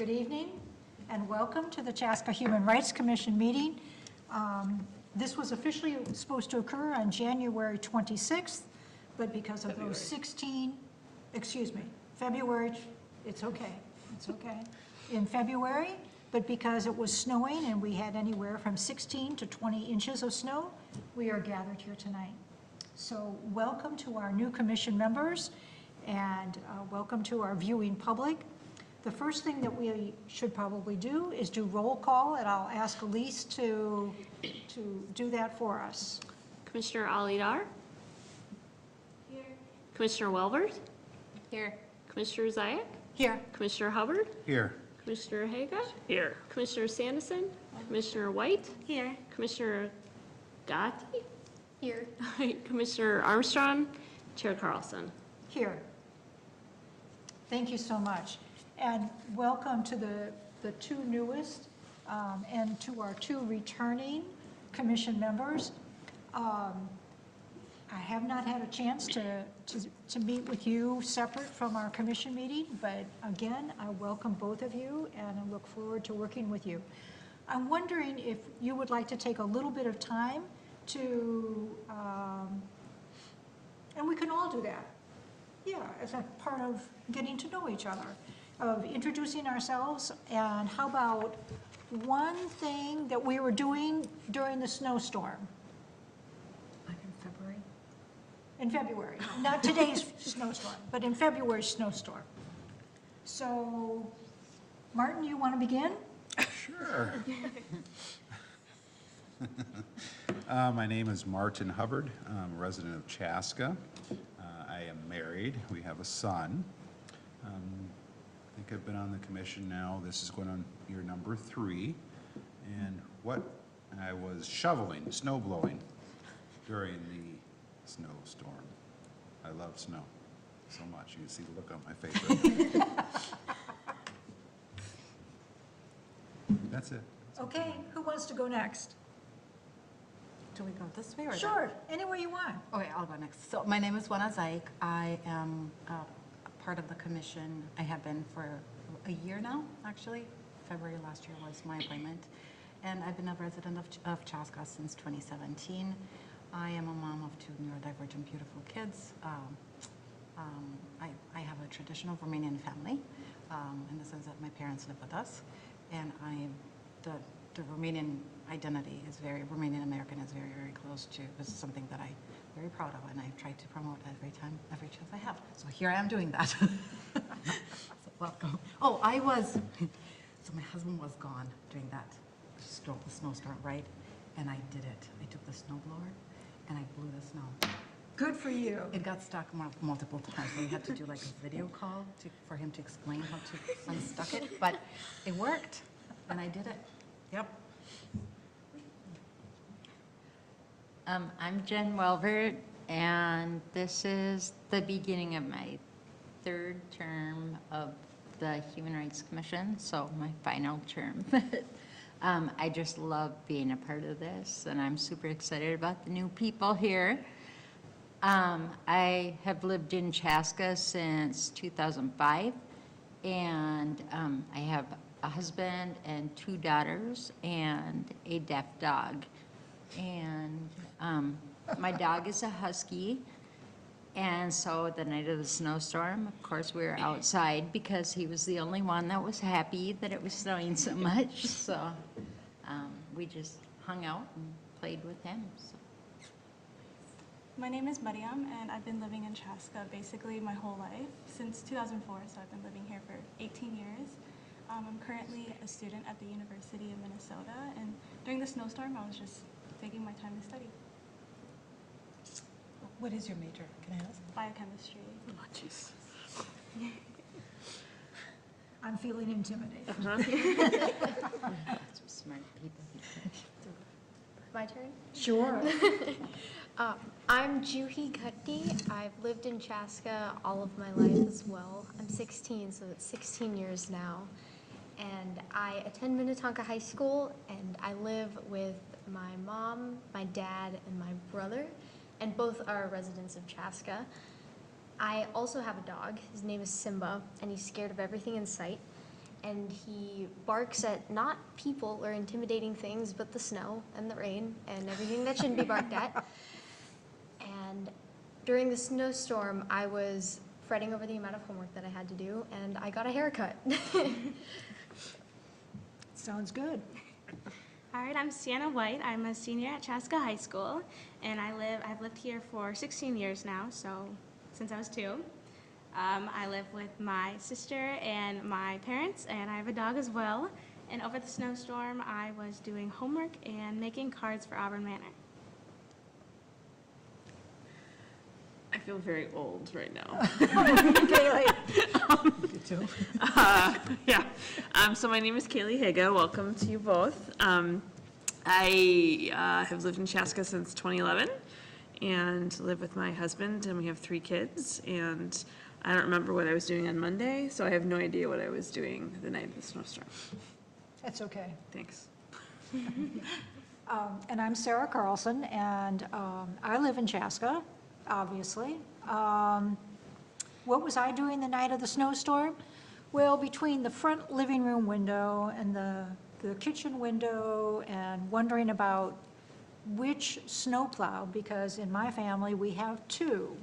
Good evening, and welcome to the Chaska Human Rights Commission meeting. This was officially supposed to occur on January 26th, but because of those 16, February, it's okay, in February, but because it was snowing and we had anywhere from 16 to 20 inches of snow, we are gathered here tonight. So welcome to our new commission members, and welcome to our viewing public. The first thing that we should probably do is do roll call, and I'll ask Elise to do that for us. Commissioner Alidar? Here. Commissioner Welbert? Here. Commissioner Zayak? Here. Commissioner Hubbard? Here. Commissioner Haga? Here. Commissioner Sanderson? Commissioner White? Here. Commissioner Gotti? Here. Commissioner Armstrong? Chair Carlson? Here. Thank you so much. And welcome to the two newest and to our two returning commission members. I have not had a chance to meet with you separate from our commission meeting, but again, I welcome both of you and I look forward to working with you. I'm wondering if you would like to take a little bit of time to, and we can all do that. Yeah, as a part of getting to know each other, of introducing ourselves, and how about one thing that we were doing during the snowstorm? Like in February? In February, not today's snowstorm, but in February's snowstorm. So, Martin, you want to begin? Sure. My name is Martin Hubbard. I'm a resident of Chaska. I am married. We have a son. I think I've been on the commission now. This is going on year number 3. And I was shoveling, snow blowing during the snowstorm. I love snow so much. You can see the look on my face right now. That's it. Okay, who wants to go next? Do we go this way or Sure, anywhere you want. Okay, I'll go next. So my name is Wana Zaik. I am part of the commission. I have been for a year now, actually. February last year was my appointment. And I've been a resident of Chaska since 2017. I am a mom of 2 neurodivergent, beautiful kids. I have a traditional Romanian family in the sense that my parents live with us. And the Romanian identity is Romanian American is very, very close to, this is something that I'm very proud of, and I try to promote every chance I have. So here I am doing that. So welcome. Oh, so my husband was gone during that snowstorm, right? And I did it. I took the snowblower and I blew the snow. Good for you. It got stuck multiple times. We had to do like a video call for him to explain how to unstuck it, but it worked, and I did it. Yep. I'm Jen Welbert, and this is the beginning of my 3rd term of the Human Rights Commission, so my final term. I just love being a part of this, and I'm super excited about the new people here. I have lived in Chaska since 2005, and I have a husband and 2 daughters and a deaf dog. And my dog is a husky. And so the night of the snowstorm, of course, we were outside because he was the only one that was happy that it was snowing so much. So we just hung out and played with him. So. My name is Mariam, and I've been living in Chaska basically my whole life, since 2004, so I've been living here for 18 years. I'm currently a student at the University of Minnesota, and during the snowstorm, I was just taking my time to study. What is your major? Can I ask? Biochemistry. Oh, jeez. I'm feeling intimidated. Some smart people. My turn? Sure. I'm Juhi Kutty. I've lived in Chaska all of my life as well. I'm 16, so it's 16 years now. And I attend Minnetonka High School, and I live with my mom, my dad, and my brother, and both are residents of Chaska. I also have a dog. His name is Simba, and he's scared of everything in sight. and he barks at not people or intimidating things, but the snow and the rain and everything that shouldn't be barked at. And during the snowstorm, I was fretting over the amount of homework that I had to do, and I got a haircut. Sounds good. All right, I'm Sienna White. I'm a senior at Chaska High School, and I've lived here for 16 years now, so since I was 2. I live with my sister and my parents, and I have a dog as well. And over the snowstorm, I was doing homework and making cards for Auburn Manor. I feel very old right now. Yeah. So my name is Kaylee Higa. Welcome to you both. I have lived in Chaska since 2011 and live with my husband, and we have 3 kids. And I don't remember what I was doing on Monday, so I have no idea what I was doing the night of the snowstorm. That's okay. Thanks. And I'm Sarah Carlson, and I live in Chaska, obviously. What was I doing the night of the snowstorm? Well, between the front living room window and the kitchen window and wondering about which snowplow, because in my family we have 2.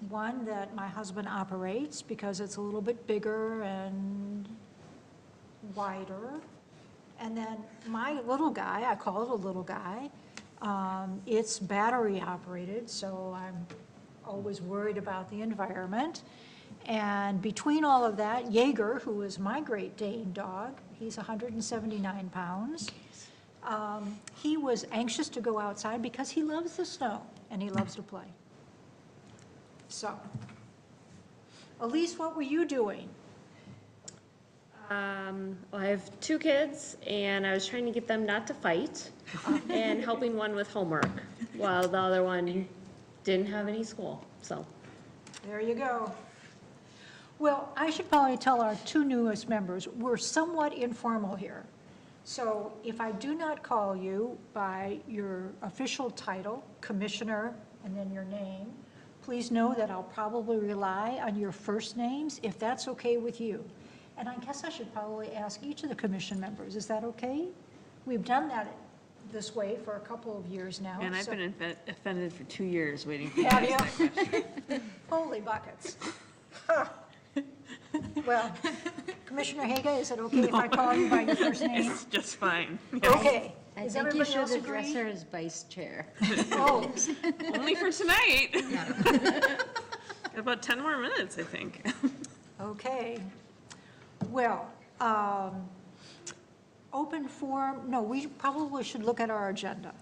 One that my husband operates because it's a little bit bigger and wider. And then my little guy, I call it a little guy, it's battery operated, so I'm always worried about the environment. And between all of that, Jaeger, who is my Great Dane dog, he's 179 pounds. He was anxious to go outside because he loves the snow and he loves to play. So, Elise, what were you doing? Well, I have 2 kids, and I was trying to get them not to fight and helping one with homework while the other one didn't have any school, so. There you go. Well, I should probably tell our 2 newest members, we're somewhat informal here. So if I do not call you by your official title, commissioner, and then your name, please know that I'll probably rely on your first names, if that's okay with you. And I guess I should probably ask each of the commission members, is that okay? We've done that this way for a couple of years now. And I've so- been offended for 2 years waiting for you Have to you? ask that question. Holy buckets. Well, Commissioner Haga, is it okay if I call you by your first name? It's just fine. Okay. I Does think you everybody should else address agree? her as vice chair. Oh, Only for tonight. Got about 10 more minutes, I think. okay. Well, open forum, no, we probably should look at our agenda.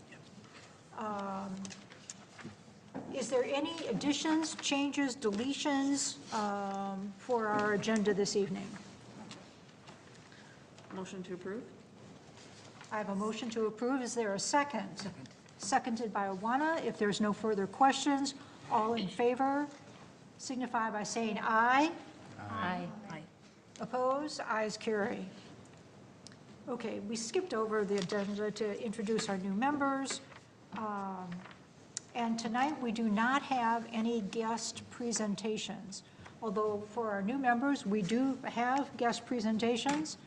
Is there any additions, changes, deletions for our agenda this evening? Motion to approve? I have a motion to approve. Is there a second? Second. Seconded by Awana. If there's no further questions, all in favor signify by saying aye. Aye. Opposed? Ayes carry. Okay, we skipped over the agenda to introduce our new members. And tonight, we do not have any guest presentations. Although for our new members, we do have guest presentations.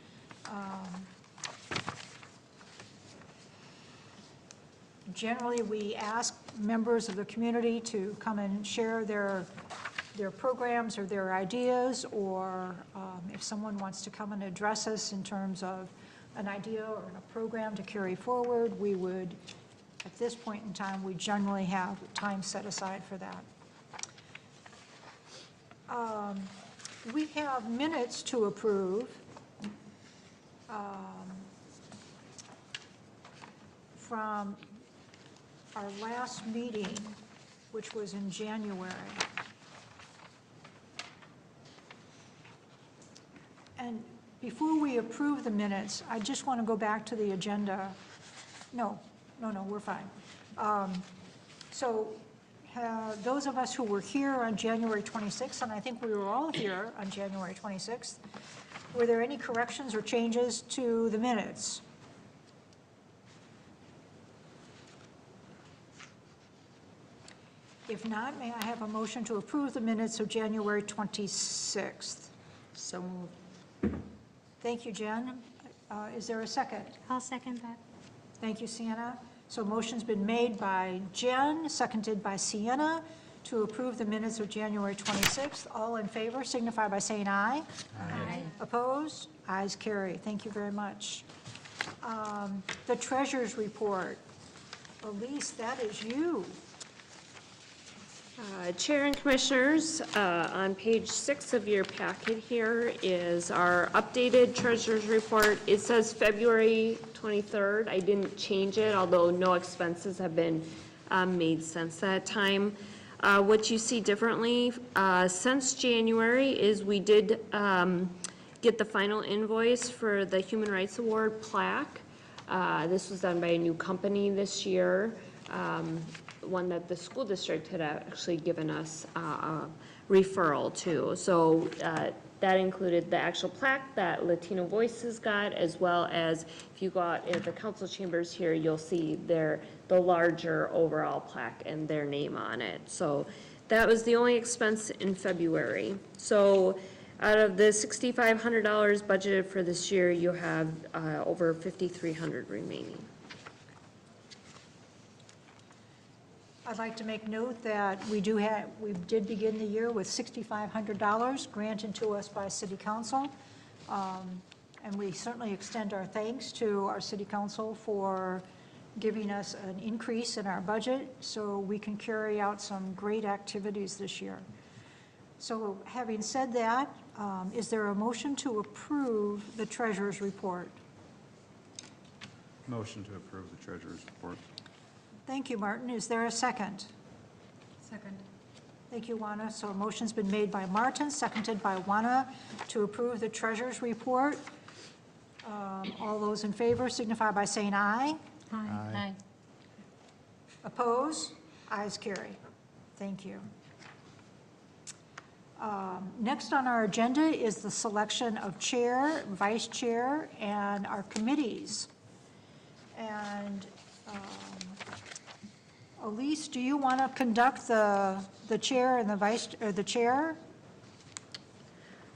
Generally, we ask members of the community to come and share their programs or their ideas, or if someone wants to come and address us in terms of an idea or a program to carry forward, we would, at this point in time, we generally have time set aside for that. We have minutes to approve from our last meeting, which was in January. And before we approve the minutes, I just want to go back to the agenda. No, we're fine. So those of us who were here on January 26th, and I think we were all here on January 26th, were there any corrections or changes to the minutes? If not, may I have a motion to approve the minutes of January 26th? So moved. Thank you, Jen. Is there a second? I'll second that. Thank you, Sienna. So motion's been made by Jen, seconded by Sienna, to approve the minutes of January 26th. All in favor signify by saying aye. Aye. Opposed? Ayes carry. Thank you very much. The treasurer's report. Elise, that is you. Chair and Commissioners, on page 6 of your packet here is our updated treasurer's report. It says February 23rd. I didn't change it, although no expenses have been made since that time. What you see differently since January is we did get the final invoice for the Human Rights Award plaque. This was done by a new company this year. One that the school district had actually given us a referral to. So that included the actual plaque that Latino Voices got, as well as if you go out in the council chambers here, you'll see the larger overall plaque and their name on it. So that was the only expense in February. So out of the $6,500 budgeted for this year, you have over $5,300 remaining. I'd like to make note that we did begin the year with $6,500 granted to us by City Council. And we certainly extend our thanks to our City Council for giving us an increase in our budget so we can carry out some great activities this year. So having said that, is there a motion to approve the treasurer's report? Motion to approve the treasurer's report. Thank you, Martin. Is there a second? Second. Thank you, Juana. So a motion's been made by Martin, seconded by Juana to approve the treasurer's report. All those in favor signify by saying aye. Aye. Oppose? Ayes carry. Thank you. Next on our agenda is the selection of chair, vice chair, and our committees. And Elise, do you want to conduct the chair and the vice, or the chair?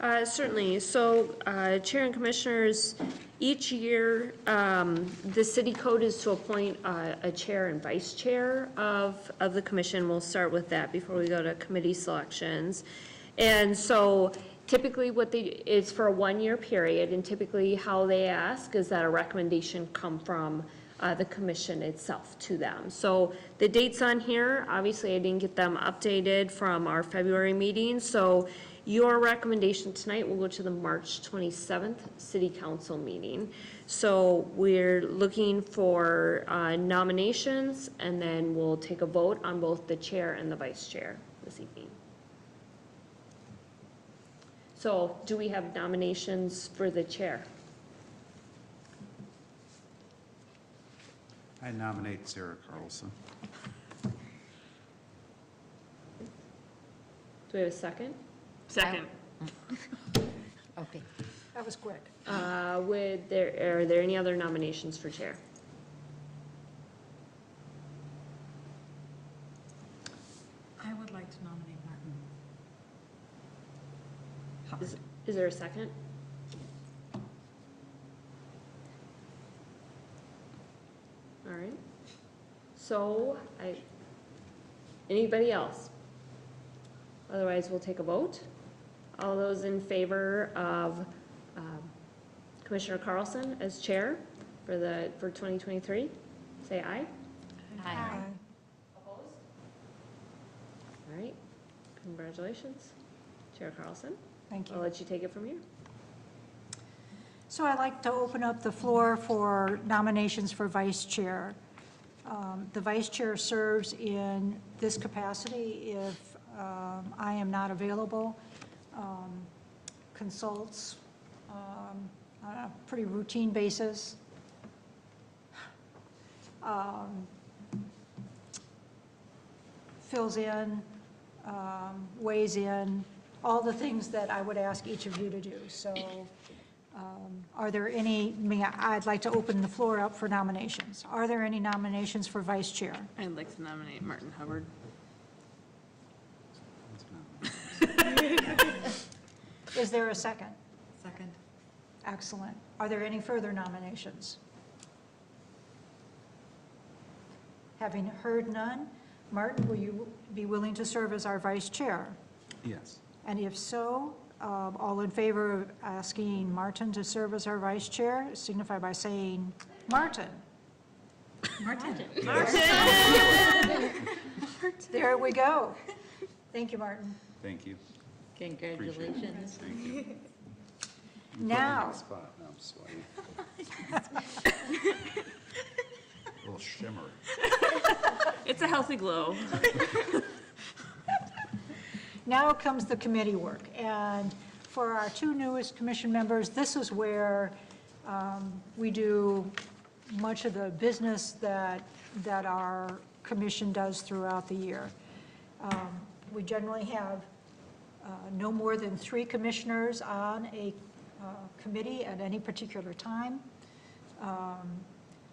Certainly. So, Chair and Commissioners, each year, the city code is to appoint a chair and vice chair of the commission. We'll start with that before we go to committee selections. And so typically it's for a 1-year period, and typically how they ask is that a recommendation come from the commission itself to them. So the dates on here, obviously I didn't get them updated from our February meeting, so your recommendation tonight will go to the March 27th City Council meeting. So we're looking for nominations, and then we'll take a vote on both the chair and the vice chair this evening. So do we have nominations for the chair? I nominate Sarah Carlson. Do we have a second? Second. Okay. That was quick. Are there any other nominations for chair? I would like to nominate Martin. Is there a second? All right. So, anybody else? Otherwise, we'll take a vote. All those in favor of Commissioner Carlson as chair for 2023, say aye. Aye. Opposed? All right. Congratulations, Chair Carlson. Thank you. I'll let you take it from here. So I'd like to open up the floor for nominations for vice chair. The vice chair serves in this capacity if I am not available, consults on a pretty routine basis, fills in, weighs in, all the things that I would ask each of you to do. So are there any, I'd like to open the floor up for nominations. Are there any nominations for vice chair? I'd like to nominate Martin Hubbard. Is there a second? Second. Excellent. Are there any further nominations? Having heard none, Martin, will you be willing to serve as our vice chair? Yes. And if so, all in favor of asking Martin to serve as our vice chair, signify by saying Martin. Martin. There we go. Thank you, Martin. Thank you. Congratulations. Thank you. Now, Spot. Now I'm sweaty. A little shimmer. It's a healthy glow. now comes the committee work. And for our two newest commission members, this is where we do much of the business that our commission does throughout the year. We generally have no more than 3 commissioners on a committee at any particular time.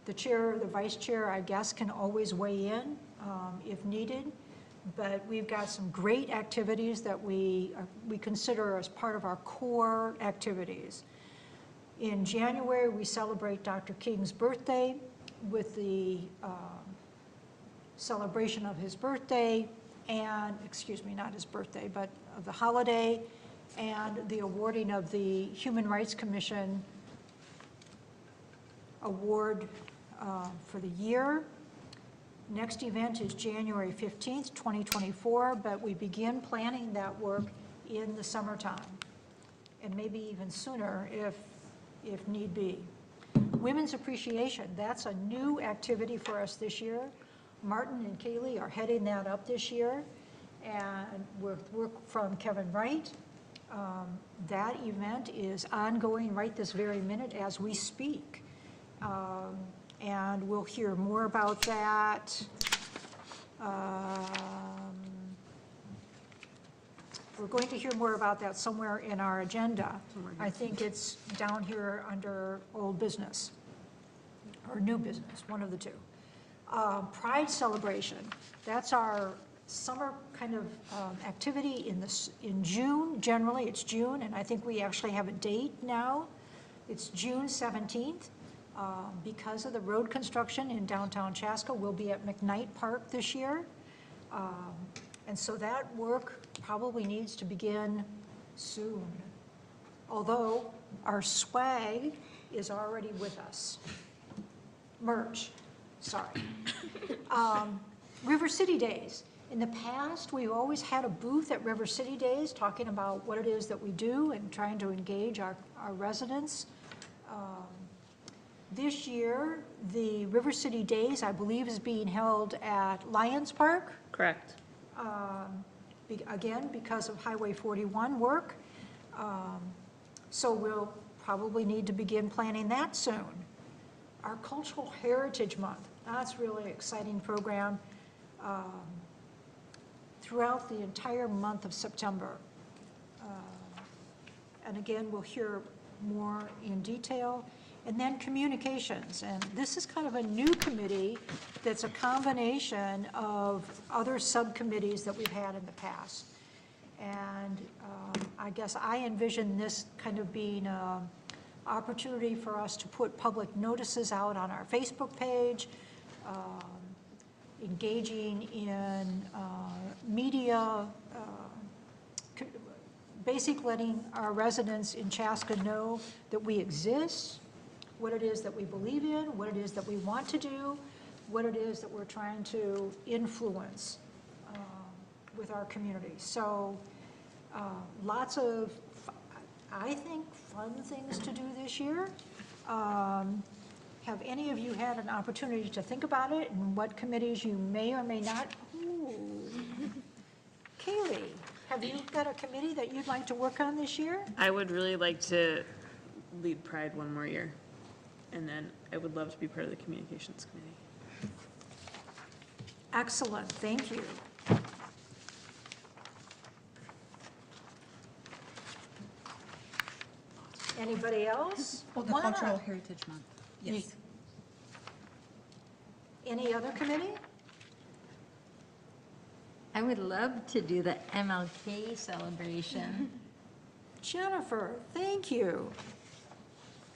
The chair or the vice chair, I guess, can always weigh in if needed, but we've got some great activities that we consider as part of our core activities. In January, we celebrate Dr. King's birthday with the celebration of his birthday and, excuse me, not his birthday, but of the holiday, and the awarding of the Human Rights Commission award for the year. Next event is January 15th, 2024, but we begin planning that work in the summertime, and maybe even sooner if need be. Women's Appreciation, that's a new activity for us this year. Martin and Kaylee are heading that up this year, and with work from Kevin Wright. That event is ongoing right this very minute as we speak. And we'll hear more about that. We're going to hear more about that somewhere in our agenda. I think it's down here under old business or new business, one of the two. Pride Celebration, that's our summer kind of activity in June. Generally, it's June, and I think we actually have a date now. It's June 17th. Because of the road construction in downtown Chaska, we'll be at McKnight Park this year. And so that work probably needs to begin soon. Although our swag is already with us. Merch, sorry. River City Days. In the past, we've always had a booth at River City Days talking about what it is that we do and trying to engage our residents. This year, the River City Days, I believe, is being held at Lions Park. Correct. Again, because of Highway 41 work. So we'll probably need to begin planning that soon. Our Cultural Heritage Month, that's really an exciting program throughout the entire month of September. And again, we'll hear more in detail. And then communications, and this is kind of a new committee that's a combination of other subcommittees that we've had in the past. And I guess I envision this kind of being an opportunity for us to put public notices out on our Facebook page, engaging in media, basically letting our residents in Chaska know that we exist, what it is that we believe in, what it is that we want to do, what it is that we're trying to influence with our community. So lots of, I think, fun things to do this year. Have any of you had an opportunity to think about it and what committees you may or may not? Ooh. Kaylee, have you got a committee that you'd like to work on this year? I would really like to lead Pride one more year. And then I would love to be part of the communications committee. Excellent, thank you. Anybody else? Oh, the Why not? Cultural Heritage Month. Yes. Any other committee? I would love to do the MLK celebration. Jennifer, thank you.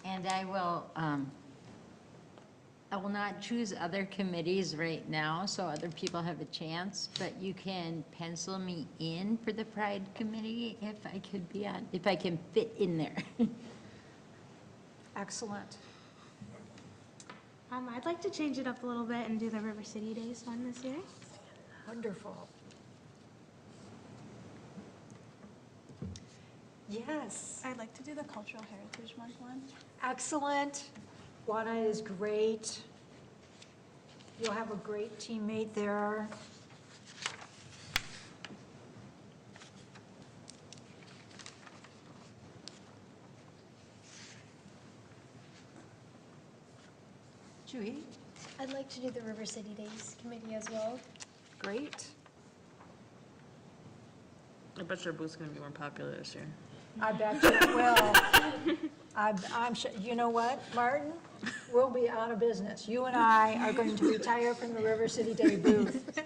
And I will not choose other committees right now, so other people have a chance, but you can pencil me in for the Pride Committee if I could be on, if I can fit in there. Excellent. I'd like to change it up a little bit and do the River City Days one this year. Wonderful. Yes, I'd like to do the Cultural Heritage Month one. excellent. Juana is great. You'll have a great teammate there. Juhi, I'd like to do the River City Days Committee as well. great. I bet your booth's gonna be more popular this year. I bet you it will. I'm sure, you know what, Martin? We'll be out of business. You and I are going to retire from the River City Day booth.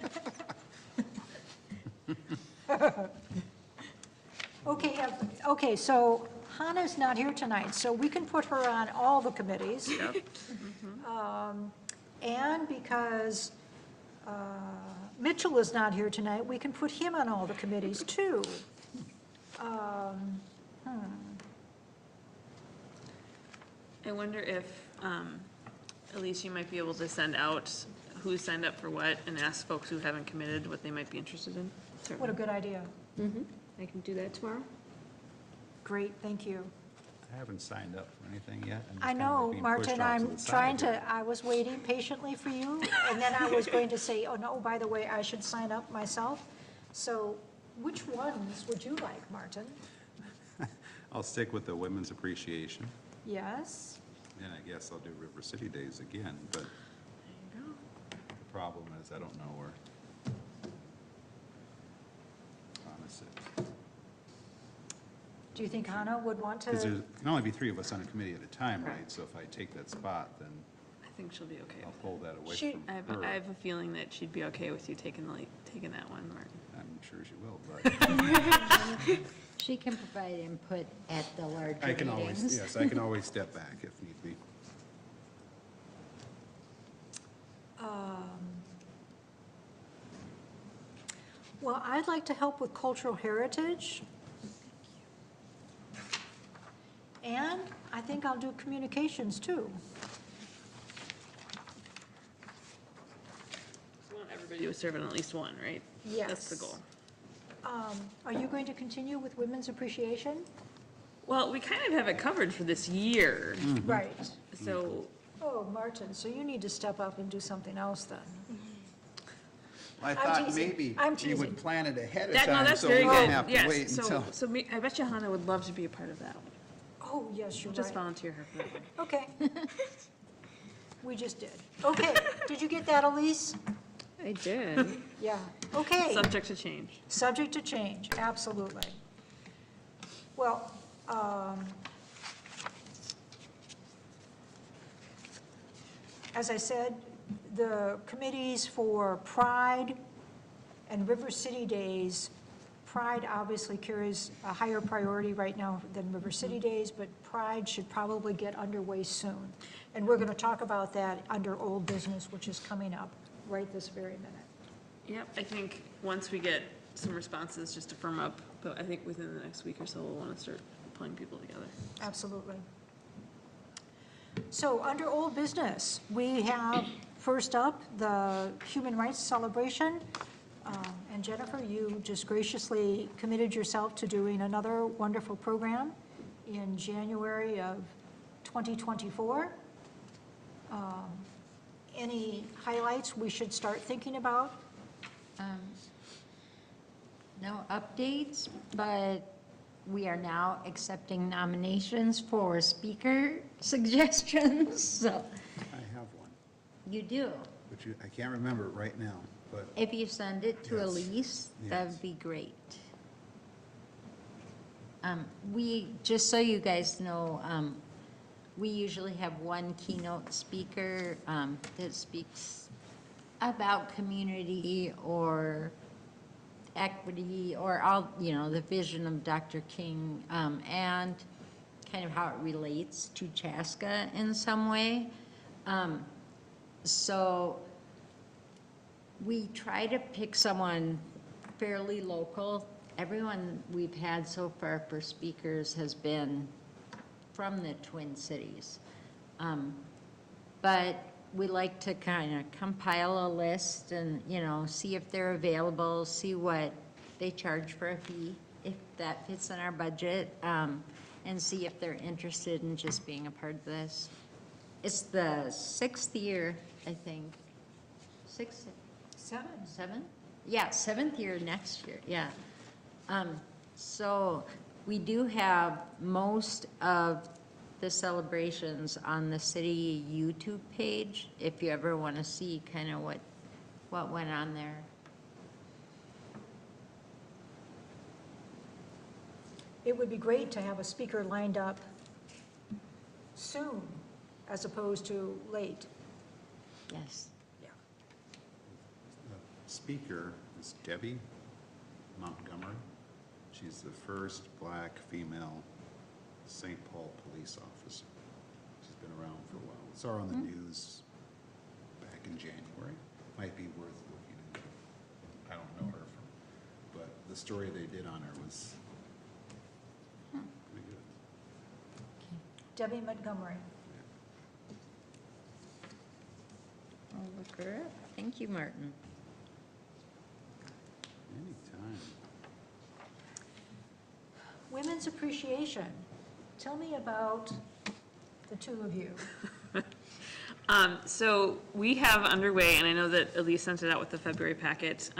Okay, so Hannah's not here tonight, so we can put her on all the committees. Yep. And because Mitchell is not here tonight, we can put him on all the committees too. I wonder if, Elise, you might be able to send out who signed up for what and ask folks who haven't committed what they might be interested in. What a good idea. I can do that tomorrow. Great, thank you. I haven't signed up for anything yet. I'm just I kinda know, being Martin, pushed off to I'm the side trying here. to, I was waiting patiently for you, and then I was going to say, oh, no, by the way, I should sign up myself. So which ones would you like, Martin? I'll stick with the Women's Appreciation, Yes? and I guess I'll do River City Days again, but There you the problem is I don't know where Hannah sits. Do you think Hannah would want Because there to? can only be 3 of us on a committee at a time, right? Correct. So if I take that spot, then go. I think she'll be okay I'll with pull that away She- from it. her. I have a feeling that she'd be okay with you taking that one, Martin. I'm sure she will, but She can provide input at the larger I can always, meetings. yes, I can always step back if need be. Well, I'd like to help with cultural heritage. And I think I'll do communications too. We want everybody to serve on at least one, right? That's the Yes. goal. Are you going to continue with Women's Appreciation? Well, we kind of have it covered for this year, Right. so Oh, Martin, so you need to step up and do something else then. I I'm thought teasing. maybe I'm you teasing. would plan it ahead of that, no, time, that's so we very don't good. have to Yes, wait until. I bet you Hannah would love to be a part of that one. Oh, yes, you're We'll just right. volunteer her for that one. Okay. We just did. Okay, did you get that, Elise? I did. Yeah, okay. Subject to change. Subject to change, absolutely. Well, as I said, the committees for Pride and River City Days, Pride obviously carries a higher priority right now than River City Days, but Pride should probably get underway soon. And we're going to talk about that under old business, which is coming up right this very minute. Yep, I think once we get some responses, just to firm up, but I think within the next week or so, we'll want to start pulling people together. Absolutely. So, under old business, we have, first up, the Human Rights Celebration. And Jennifer, you just graciously committed yourself to doing another wonderful program in January of 2024. Any highlights we should start thinking about? No updates, but we are now accepting nominations for speaker suggestions, so I have one, you do. but I can't remember it right now, but If you send it to Yes. Elise, Yes. that'd be great. We, just so you guys know, we usually have one keynote speaker that speaks about community or equity or all, the vision of Dr. King, and kind of how it relates to Chaska in some way. So we try to pick someone fairly local. Everyone we've had so far for speakers has been from the Twin Cities. But we like to kind of compile a list and, you know, see if they're available, see what they charge for a fee, if that fits in our budget, and see if they're interested in just being a part of this. It's the 6th year, I think. 6th, 7? Yeah, 7th year next year, yeah. So we do have most of the celebrations on the city YouTube page, if you ever want to see kind of what went on there. It would be great to have a speaker lined up soon, as opposed to late. Yes. Yeah. The speaker is Debbie Montgomery. She's the first black female St. Paul police officer. She's been around for a while. Saw her on the news back in January. Might be worth looking into. I don't know her from, but the story they did on her was pretty good. Debbie Montgomery. I'll look her up. Thank you, Martin. Anytime. Women's Appreciation. Tell me about the two of you. So we have underway, and I know that Elise sent it out with the February packet,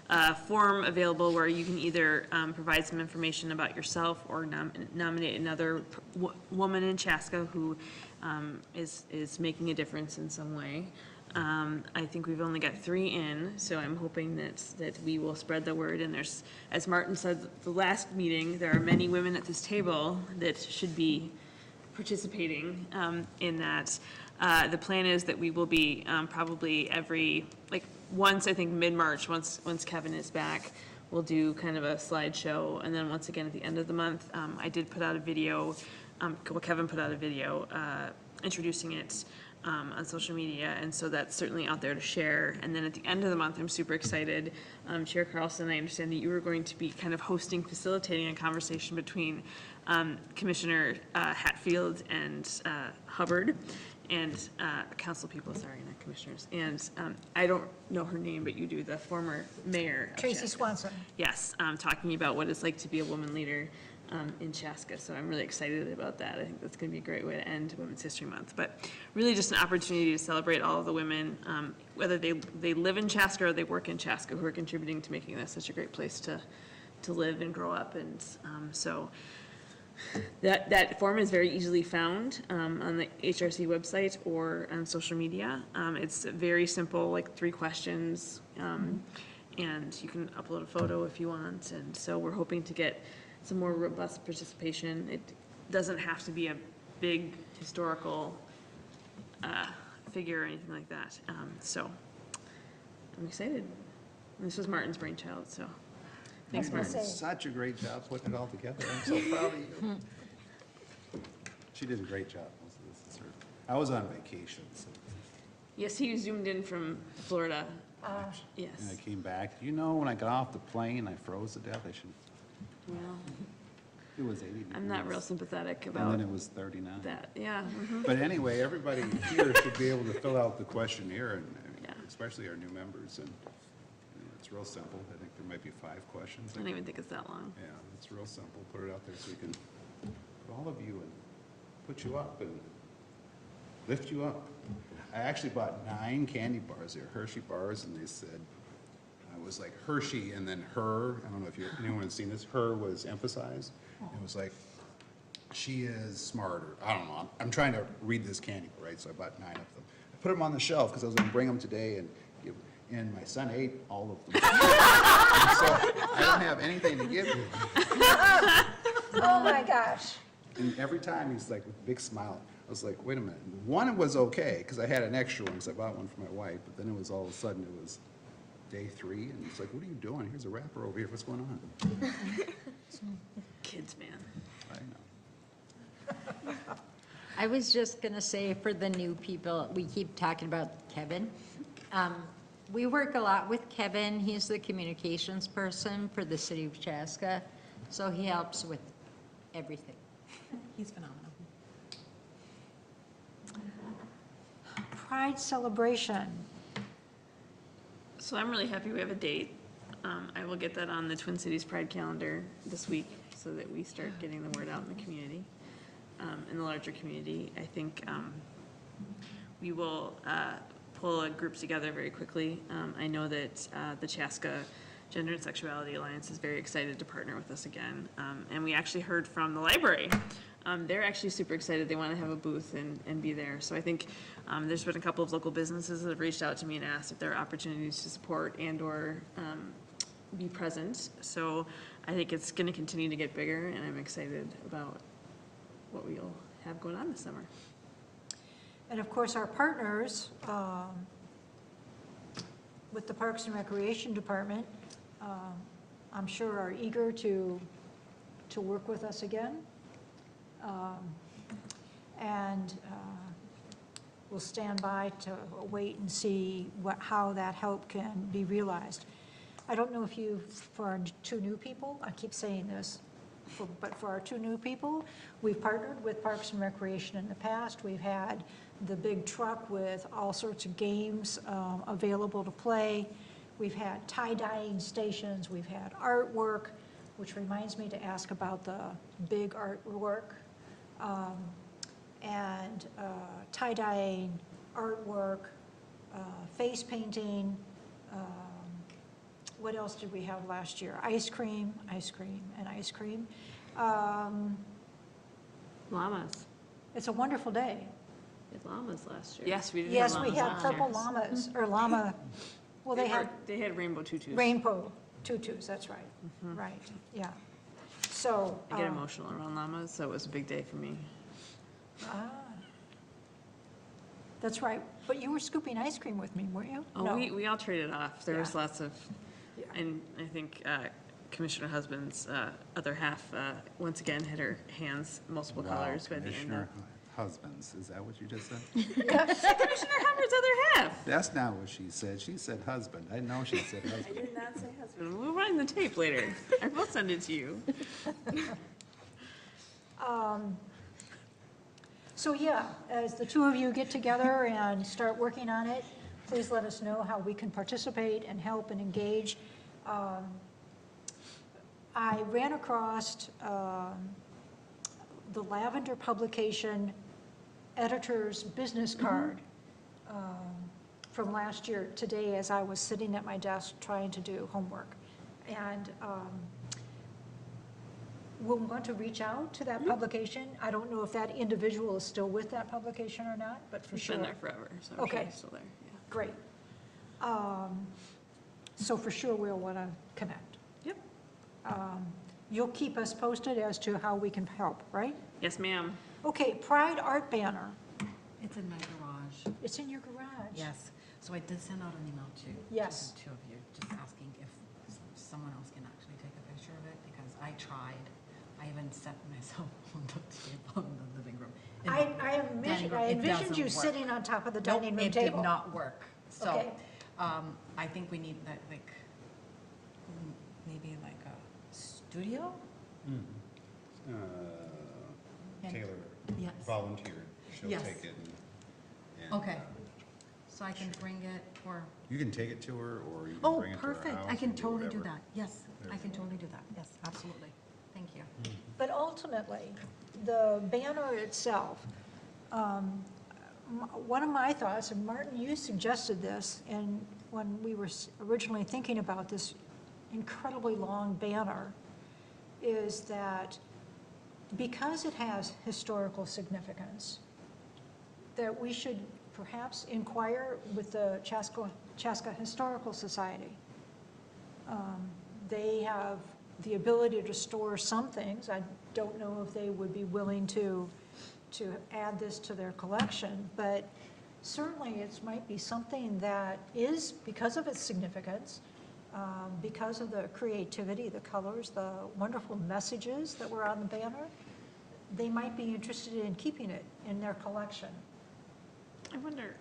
a form available where you can either provide some information about yourself or nominate another woman in Chaska who is making a difference in some way. I think we've only got 3 in, so I'm hoping that we will spread the word. And there's, as Martin said, the last meeting, there are many women at this table that should be participating in that. The plan is that we will be probably every, like, once, I think, mid-March, once Kevin is back, we'll do kind of a slideshow. And then once again, at the end of the month, I did put out a video, Kevin put out a video introducing it on social media, and so that's certainly out there to share. And then at the end of the month, I'm super excited. Chair Carlson, I understand that you were going to be kind of facilitating a conversation between Commissioner Hatfield and Hubbard, and council people, sorry, not commissioners. And I don't know her name, but you do, the former mayor of Tracy Chaska. Swanson. Yes, talking about what it's like to be a woman leader in Chaska, so I'm really excited about that. I think that's going to be a great way to end Women's History Month, but really just an opportunity to celebrate all of the women, whether they live in Chaska or they work in Chaska, who are contributing to making this such a great place to live and grow up. And so that form is very easily found on the HRC website or on social media. It's very simple, like 3 questions, and you can upload a photo if you want. And so we're hoping to get some more robust participation. It doesn't have to be a big historical figure or anything like that. So I'm excited. And this was Martin's brainchild, so thanks, You're Martin. doing Such a great job putting it all together. I'm so proud of you. She did a great job. I was on vacation, so, Yes, he zoomed in from Florida. and I Yes. came back. You know, when I got off the plane, I froze to death. Well, It was 80 degrees. I'm not real sympathetic And then about it was 39. that. Yeah. But anyway, everybody here should be able to fill out the questionnaire, and Yeah. especially our new members. And it's real simple. I think there might be 5 questions. I don't even think it's that long. Yeah, it's real simple. Put it out there so we can put all of you and put you up and lift you up. I actually bought 9 candy bars. They're Hershey bars, and they said, it was like Hershey and then her. I don't know if anyone has seen this. Her was emphasized. It was like, she is smarter. I don't know. I'm trying to read this candy bar, right? So I bought 9 of them. I put them on the shelf because I was going to bring them today and give. And my son ate all of them. So I don't have anything to give you. Oh, my gosh. And every time he's like with a big smile. I was like, wait a minute. One was okay because I had an extra one because I bought one for my wife. But then it was all of a sudden it was day 3, and he's like, what are you doing? Here's a wrapper over here. What's going on? Kids, man. I know. I was just going to say for the new people, we keep talking about Kevin. We work a lot with Kevin. He's the communications person for the city of Chaska, so he helps with everything. He's phenomenal. Pride celebration. So I'm really happy we have a date. I will get that on the Twin Cities Pride calendar this week so that we start getting the word out in the community, in the larger community. I think we will pull a group together very quickly. I know that the Chaska Gender and Sexuality Alliance is very excited to partner with us again. And we actually heard from the library. They're actually super excited. They want to have a booth and be there. So I think there's been a couple of local businesses that have reached out to me and asked if there are opportunities to support and or be present. So I think it's going to continue to get bigger, and I'm excited about what we'll have going on this summer. And of course, our partners with the Parks and Recreation Department, I'm sure are eager to work with us again. And we'll stand by to wait and see how that help can be realized. I don't know if you, for our two new people, I keep saying this, but for our two new people, we've partnered with Parks and Recreation in the past. We've had the big truck with all sorts of games available to play. We've had tie-dyeing stations. We've had artwork, which reminds me to ask about the big artwork. And tie-dyeing, artwork, face painting. What else did we have last year? Ice cream, and ice cream. Llamas. It's a wonderful day. We had llamas last year. Yes, we did. Yes, have we llamas had last purple year. llamas, or llama, well, they had They had rainbow tutus. rainbow tutus, that's right, right, yeah. So. I get emotional around llamas, so it was a big day for me. Ah. That's right, but you were scooping ice cream with me, weren't you? Oh, No. we all traded off. There was Yeah. lots of, Yeah. and I think Commissioner Husband's other half, once again, had her hands multiple Wow, colors by the end Commissioner of. Husbands, is that what you just said? Commissioner Hubbard's other half. That's not what she said. She said husband. I know she said I husband. did not say husband. We'll run the tape later. I will send it to you. So yeah, as the two of you get together and start working on it, please let us know how we can participate and help and engage. I ran across the Lavender Publication editor's business card from last year today as I was sitting at my desk trying to do homework. And we'll want to reach out to that publication. I don't know if that individual is still with that publication or not, but for She's sure. been there forever, so I'm sure Okay. he's still there. Yeah. Great. So for sure, we'll want to connect. Yep. You'll keep us posted as to how we can help, right? Yes, ma'am. Okay, Pride Art Banner. It's in my garage. It's in your garage. Yes. So I did send out an email to Yes. the two of you, just asking if someone else can actually take a picture of it, because I tried. I even set myself on the table in the living room. I envisioned you It doesn't work. sitting on top of the Nope, dining room it did table. not work. So, Okay. I think we need that, like, maybe like a studio? Taylor Yes. volunteered. She'll Yes. take it and, Okay. So I can bring it, or, you can take it to her, or you can oh, bring it to her house. perfect. I you can totally do whatever. that. Yes, I can Therefore. totally do that. Yes, absolutely. Thank you. But ultimately, the banner itself, one of my thoughts, and Martin, you suggested this, and when we were originally thinking about this incredibly long banner, is that because it has historical significance, that we should perhaps inquire with the Chaska Historical Society. They have the ability to store some things. I don't know if they would be willing to add this to their collection, but certainly it might be something that is, because of its significance, because of the creativity, the colors, the wonderful messages that were on the banner, they might be interested in keeping it in their collection. I wonder,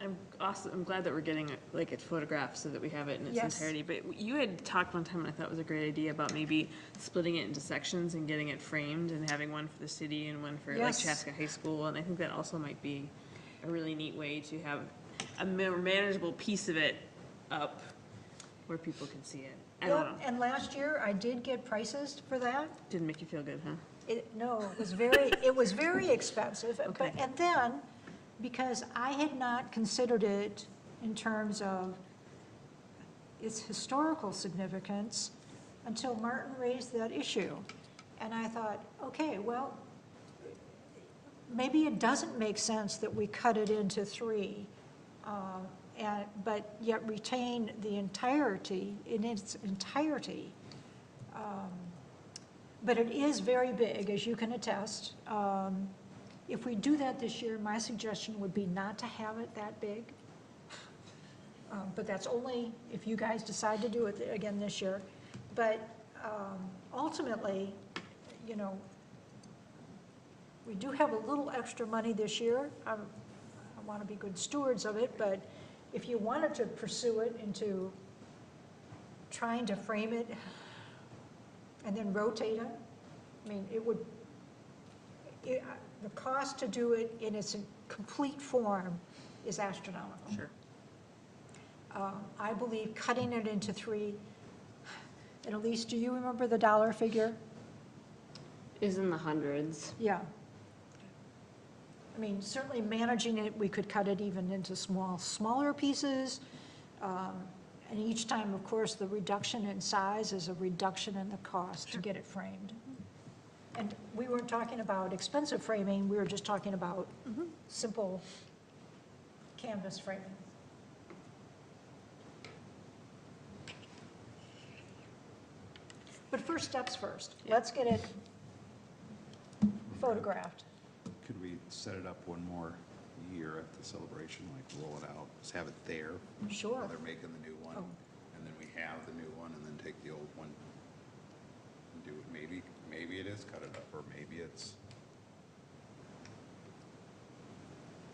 I'm glad that we're getting like it photographed so that we have it in its Yes. entirety. But you had talked one time, and I thought was a great idea about maybe splitting it into sections and getting it framed and having one for the city and one for like Yes. Chaska High School. And I think that also might be a really neat way to have a more manageable piece of it up where people can see it. I don't know. And last year, I did get prices for that. Didn't make you feel good, huh? No, it was very expensive. Okay. And then, because I had not considered it in terms of its historical significance until Martin raised that issue. And I thought, okay, well, maybe it doesn't make sense that we cut it into 3, but yet retain the entirety, in its entirety. But it is very big, as you can attest. If we do that this year, my suggestion would be not to have it that big. But that's only if you guys decide to do it again this year. But ultimately, you know, we do have a little extra money this year. I want to be good stewards of it, but if you wanted to pursue it into trying to frame it and then rotate it, I mean, the cost to do it in its complete form is astronomical. Sure. I believe cutting it into 3, and Elise, do you remember the dollar figure? Is in the hundreds. Yeah. I mean, certainly managing it, we could cut it even into smaller pieces. And each time, of course, the reduction in size is a reduction in the cost to get it framed. And we weren't talking about expensive framing, we were just talking about simple canvas framing. But first steps first. Let's get it photographed. Could we set it up one more year at the celebration, like roll it out, just have it there? Sure. While they're making the new one, Oh. and then we have the new one, and then take the old one and do it, maybe it is cut it up, or maybe it's,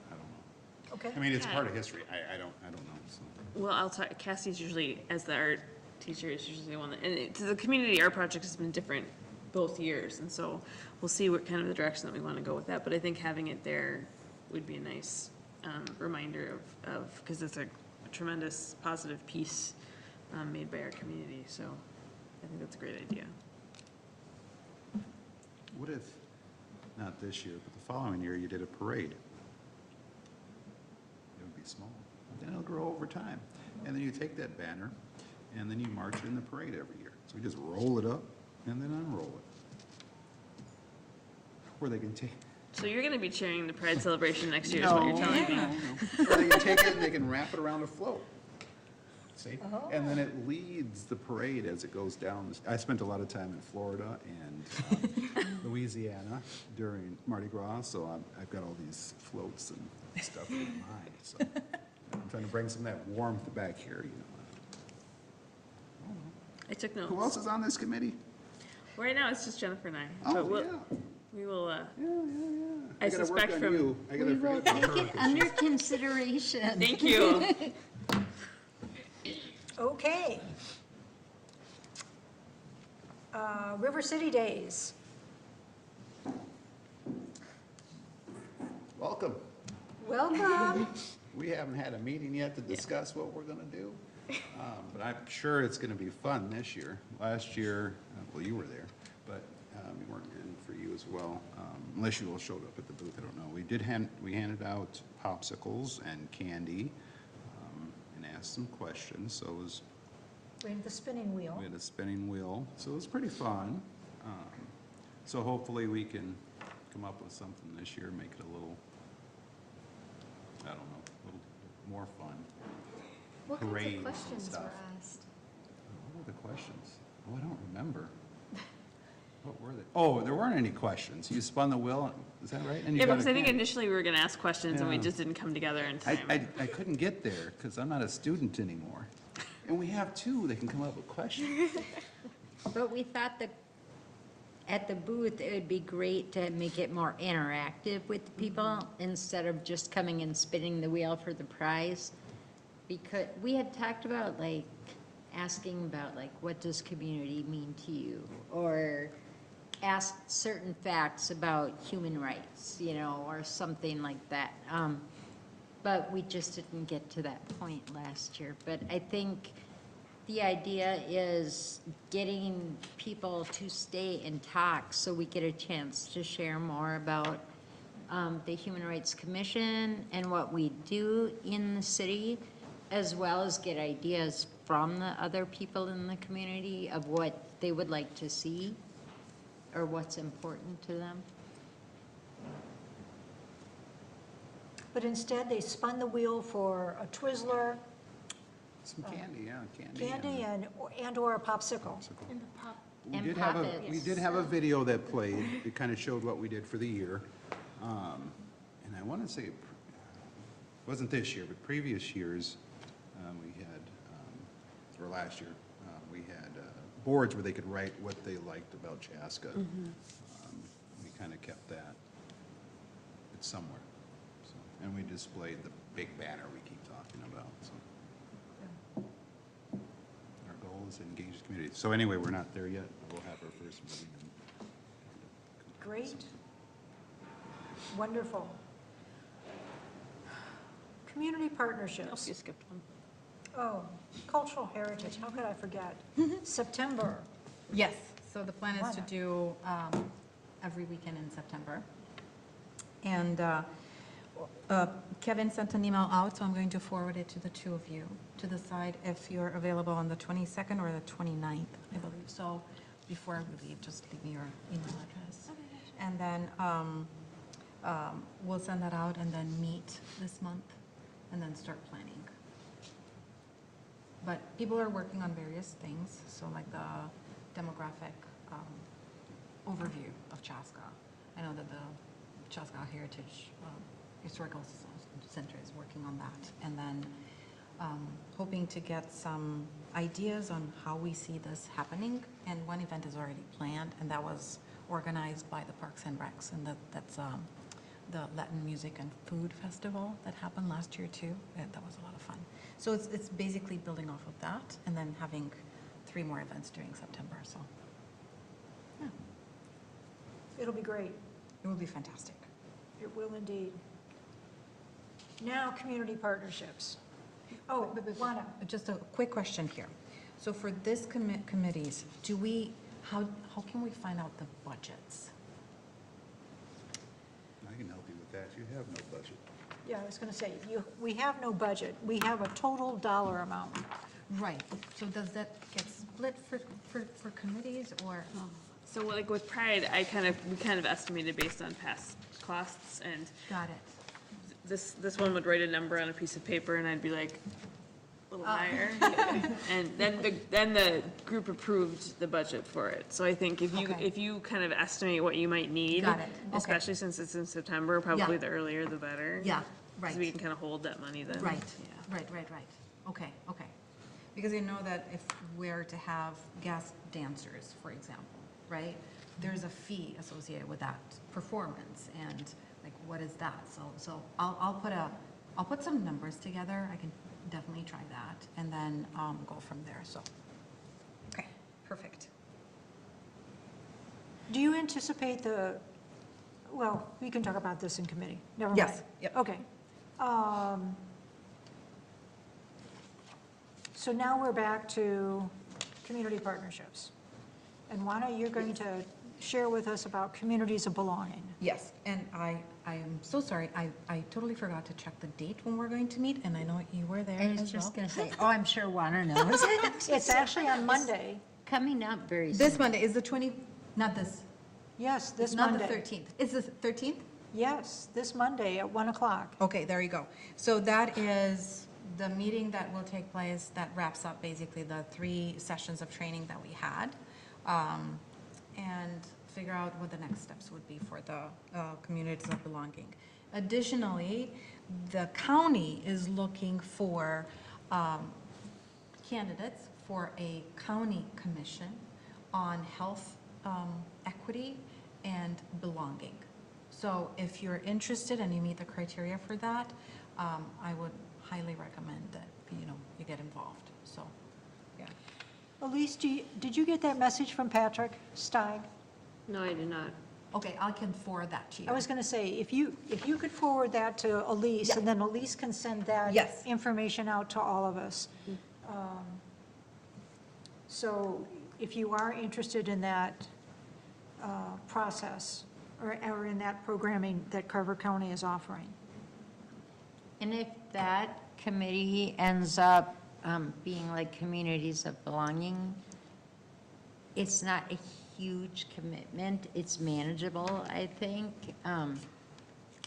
I don't know. Okay? I mean, it's part of history, I don't know, so. Well, I'll talk, Cassie's usually, as the art teacher, is usually the one that, and the community art project has been different both years, and so we'll see what kind of the direction that we want to go with that, but I think having it there would be a nice reminder of, because it's a tremendous positive piece made by our community, so I think that's a great idea. What if, not this year, but the following year, you did a parade? It would be small, then it'll grow over time. And then you take that banner, and then you march it in the parade every year. So we just roll it up, and then unroll it. Or they can take, So you're going to be chairing the Pride celebration next year, is what you're telling me? or they can take it and they can wrap it around a float. See? And then it leads the parade as it goes down. I spent a lot of time in Florida and Louisiana during Mardi Gras, so I've got all these floats and stuff in mind. So I'm trying to bring some of that warmth back here, you know. I took notes. Who else is on this committee? Right now, it's just Jennifer and I. Oh, but we'll, yeah. We will, Yeah. I gotta work suspect on from- you. I gotta We will forget about take her, it 'cause under she's- consideration. thank you. Okay. River City Days. Welcome. Welcome. We haven't had a meeting yet to discuss what we're gonna do, but I'm sure it's gonna be fun this year. Last year, well, you were there, but we weren't in for you as well, unless you all showed up at the booth, I don't know. We handed out popsicles and candy, and asked some questions, so it was, We have the spinning wheel. we had a spinning wheel, so it was pretty fun. So hopefully we can come up with something this year, make it a little, I don't know, a little more fun. What kinds Parades of and questions stuff. were asked? What were the questions? Oh, I don't remember. What were they? Oh, there weren't any questions. You spun the wheel, is that right? And you Yeah, got because a I think can. initially we were going to ask questions and we Yeah. just didn't come together in time. I couldn't get there because I'm not a student anymore. And we have two that can come up with questions. But we thought the at the booth, it would be great to make it more interactive with the people instead of just coming and spinning the wheel for the prize. Because we had talked about like asking about like, what does community mean to you? Or ask certain facts about human rights, you know, or something like that. But we just didn't get to that point last year. But I think the idea is getting people to stay and talk so we get a chance to share more about the Human Rights Commission and what we do in the city, as well as get ideas from the other people in the community of what they would like to see or what's important to them. But instead, they spun the wheel for a Twizzler, Some candy, yeah, candy. candy, and/or a popsicle. In the pop. We And did have puppets. we did have a video that played. It kind of showed what we did for the year. And I want to say, it wasn't this year, but previous years, we had, or last year, we had boards where they could write what they liked about Chaska. We kind of kept that. It's somewhere. So, and we displayed the big banner we keep talking about, so. Our goal is to engage the community. So anyway, we're not there yet. We'll have our first meeting. Great. Wonderful. Community partnerships. You skipped one. Oh, cultural heritage, how could I forget? September. Yes, so the plan is to Why do every weekend in September. And Kevin sent an email out, so I'm going to forward it to the two of you to decide if you're available on the 22nd or the 29th, I believe. So before we leave, just leave me your email address. And then we'll send that out and then meet this month and then start planning. But people are working on various things, so like the demographic overview of Chaska. I know that the Chaska Heritage Historical Center is working on that. And then hoping to get some ideas on how we see this happening. And one event is already planned, and that was organized by the Parks and Recs, and that's the Latin Music and Food Festival that happened last year too. That was a lot of fun. So it's basically building off of that and then having 3 more events during September, so. Yeah, It'll be great. it will be fantastic. It will indeed. Now, community partnerships. Oh, Juana. Just a quick question here. So for this committees, how can we find out the budgets? I can help you with that. You have no budget. Yeah, I was going to say, we have no budget. We have a total dollar amount. Right, so does that get split for committees or? So like with Pride, we kind of estimated based on past costs, and Got it. this one would write a number on a piece of paper, and I'd be like, a little higher. And then the group approved the budget for it. So I think Okay. if you kind of estimate what you might need, Got it. Okay. especially since it's in September, probably Yeah. the earlier the better. Yeah, 'Cause we can kind of hold that money then. Right, Yeah. right. Okay. Because I know that if we're to have guest dancers, for example, right? There's a fee associated with that performance, and like, what is that? So I'll put some numbers together. I can definitely try that, and then go from there, so. Okay, perfect. Do you anticipate well, we can talk about this in committee. Never mind. Yes, yep. Okay. So now we're back to community partnerships. And Juana, you're going to share with us about communities of belonging. Yes, and I am so sorry. I totally forgot to check the date when we're going to meet, and I know you were there I was as well. just going to say, oh, I'm sure Juana knows. It's actually on Monday. Coming up very soon. This Monday is the 20, not this. Yes, this Not the Monday. 13th. Is the 13th? Yes, this Monday at 1 o'clock. Okay, there you go. So that is the meeting that will take place that wraps up basically the 3 sessions of training that we had, and figure out what the next steps would be for the communities of belonging. Additionally, the county is looking for candidates for a county commission on health equity and belonging. So if you're interested and you meet the criteria for that, I would highly recommend that, you get involved, so, yeah. Elise, did you get that message from Patrick Steig? No, I did not. Okay, I can forward that to you. I was going to say, if you could forward that to Elise, Yeah. and then Elise can send that Yes. information out to all of us. So if you are interested in that process, or in that programming that Carver County is offering. And if that committee ends up being like communities of belonging, it's not a huge commitment. It's manageable, I think.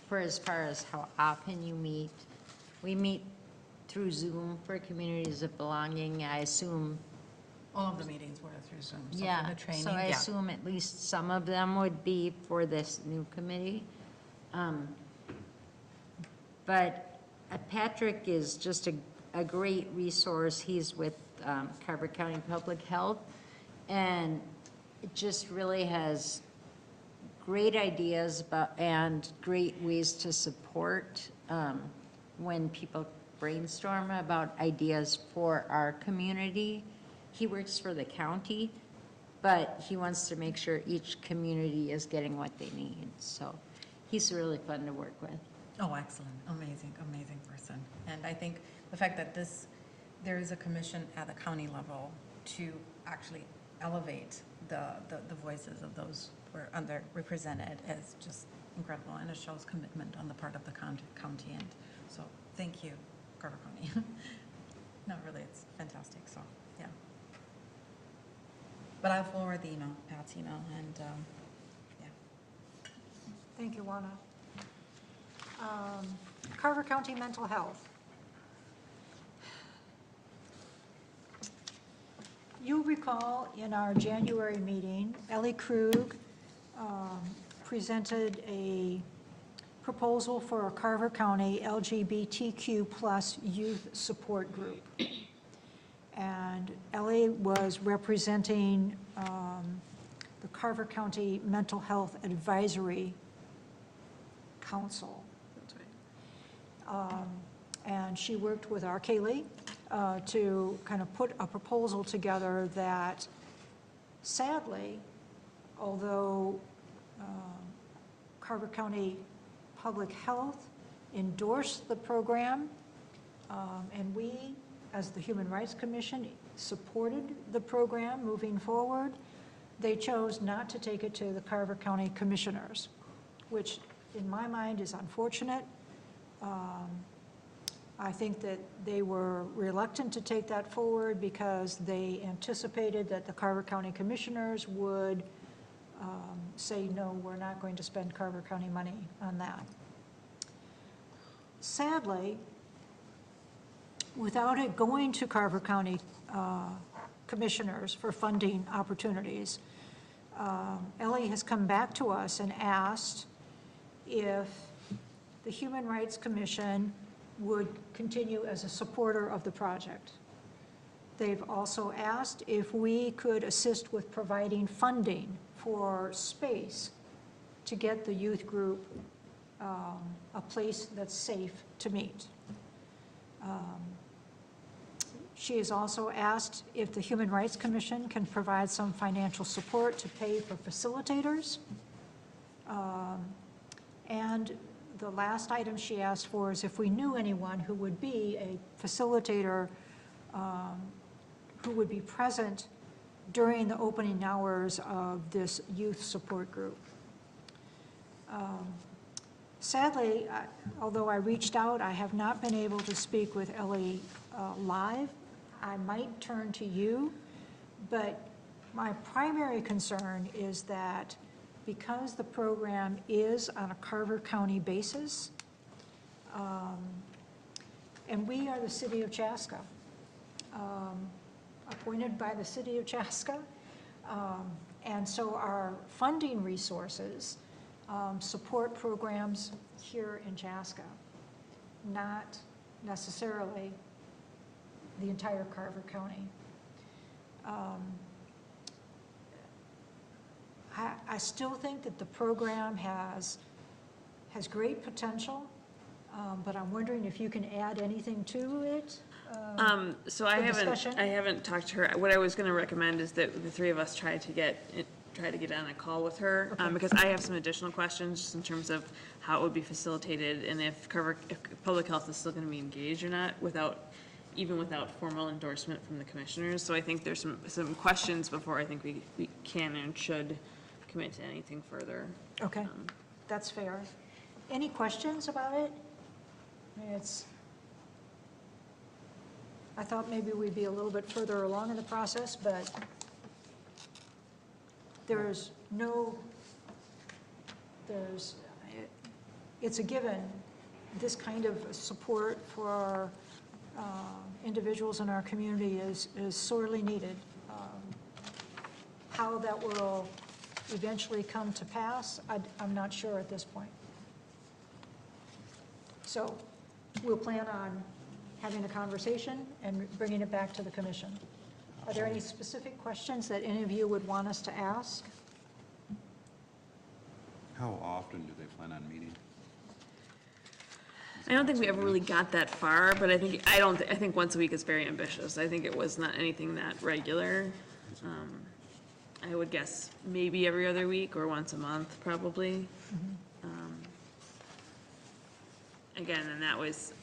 For as far as how often you meet, we meet through Zoom for communities of belonging. I assume, All of the meetings were through Zoom, so for yeah, the training, so I yeah. assume at least some of them would be for this new committee. But Patrick is just a great resource. He's with Carver County Public Health, and it just really has great ideas about, and great ways to support when people brainstorm about ideas for our community. He works for the county, but he wants to make sure each community is getting what they need. So he's really fun to work with. Oh, excellent, amazing, amazing person. And I think the fact that there is a commission at the county level to actually elevate the voices of those who are underrepresented is just incredible, and it shows commitment on the part of the county end. So thank you, Carver County. No, really, it's fantastic, so, yeah. But I'll forward the email, Pat's email, and, yeah. Thank you, Juana. Carver County Mental Health. You'll recall in our January meeting, Ellie Krug presented a proposal for a Carver County LGBTQ plus youth support group. And Ellie was representing the Carver County Mental Health Advisory Council. That's right. And she worked with our Kaylee to kind of put a proposal together that sadly, although Carver County Public Health endorsed the program, and we, as the Human Rights Commission, supported the program moving forward, they chose not to take it to the Carver County Commissioners, which in my mind is unfortunate. I think that they were reluctant to take that forward because they anticipated that the Carver County Commissioners would say, no, we're not going to spend Carver County money on that. Sadly, without it going to Carver County Commissioners for funding opportunities, Ellie has come back to us and asked if the Human Rights Commission would continue as a supporter of the project. They've also asked if we could assist with providing funding for space to get the youth group a place that's safe to meet. She has also asked if the Human Rights Commission can provide some financial support to pay for facilitators. And the last item she asked for is if we knew anyone who would be a facilitator who would be present during the opening hours of this youth support group. Sadly, although I reached out, I have not been able to speak with Ellie live. I might turn to you, but my primary concern is that because the program is on a Carver County basis, and we are the city of Chaska, appointed by the city of Chaska, and so our funding resources support programs here in Chaska, not necessarily the entire Carver County. I still think that the program has great potential, but I'm wondering if you can add anything to it? So I For discussion? haven't talked to her. What I was gonna recommend is that the three of us try to get on a call with her, because I have some additional questions just in terms of how it would be facilitated and if public health is still gonna be engaged or not even without formal endorsement from the commissioners. So I think there's some questions before I think we can and should commit to anything further. Okay, that's fair. Any questions about it? I mean, I thought maybe we'd be a little bit further along in the process, but it's a given. This kind of support for our individuals in our community is sorely needed. How that will eventually come to pass, I'm not sure at this point. So we'll plan on having a conversation and bringing it back to the commission. Are there any specific questions that any of you would want us to ask? How often do they plan on meeting? I don't think we ever really got that far, but I think once a week is very ambitious. I think it was not anything that regular. I would guess maybe every other week or once a month, probably. Again, and that was,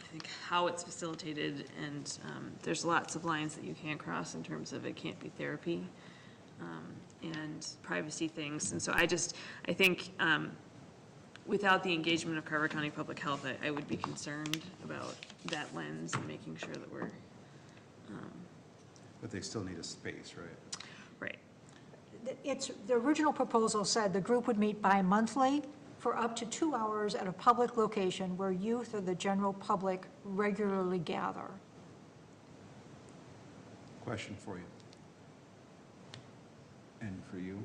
I think, how it's facilitated, and there's lots of lines that you can't cross in terms of it can't be therapy, and privacy things. And so I think without the engagement of Carver County Public Health, I would be concerned about that lens and making sure that we're. But they still need a space, right? Right. The original proposal said the group would meet bi-monthly for up to 2 hours at a public location where youth or the general public regularly gather. Question for you. And for you.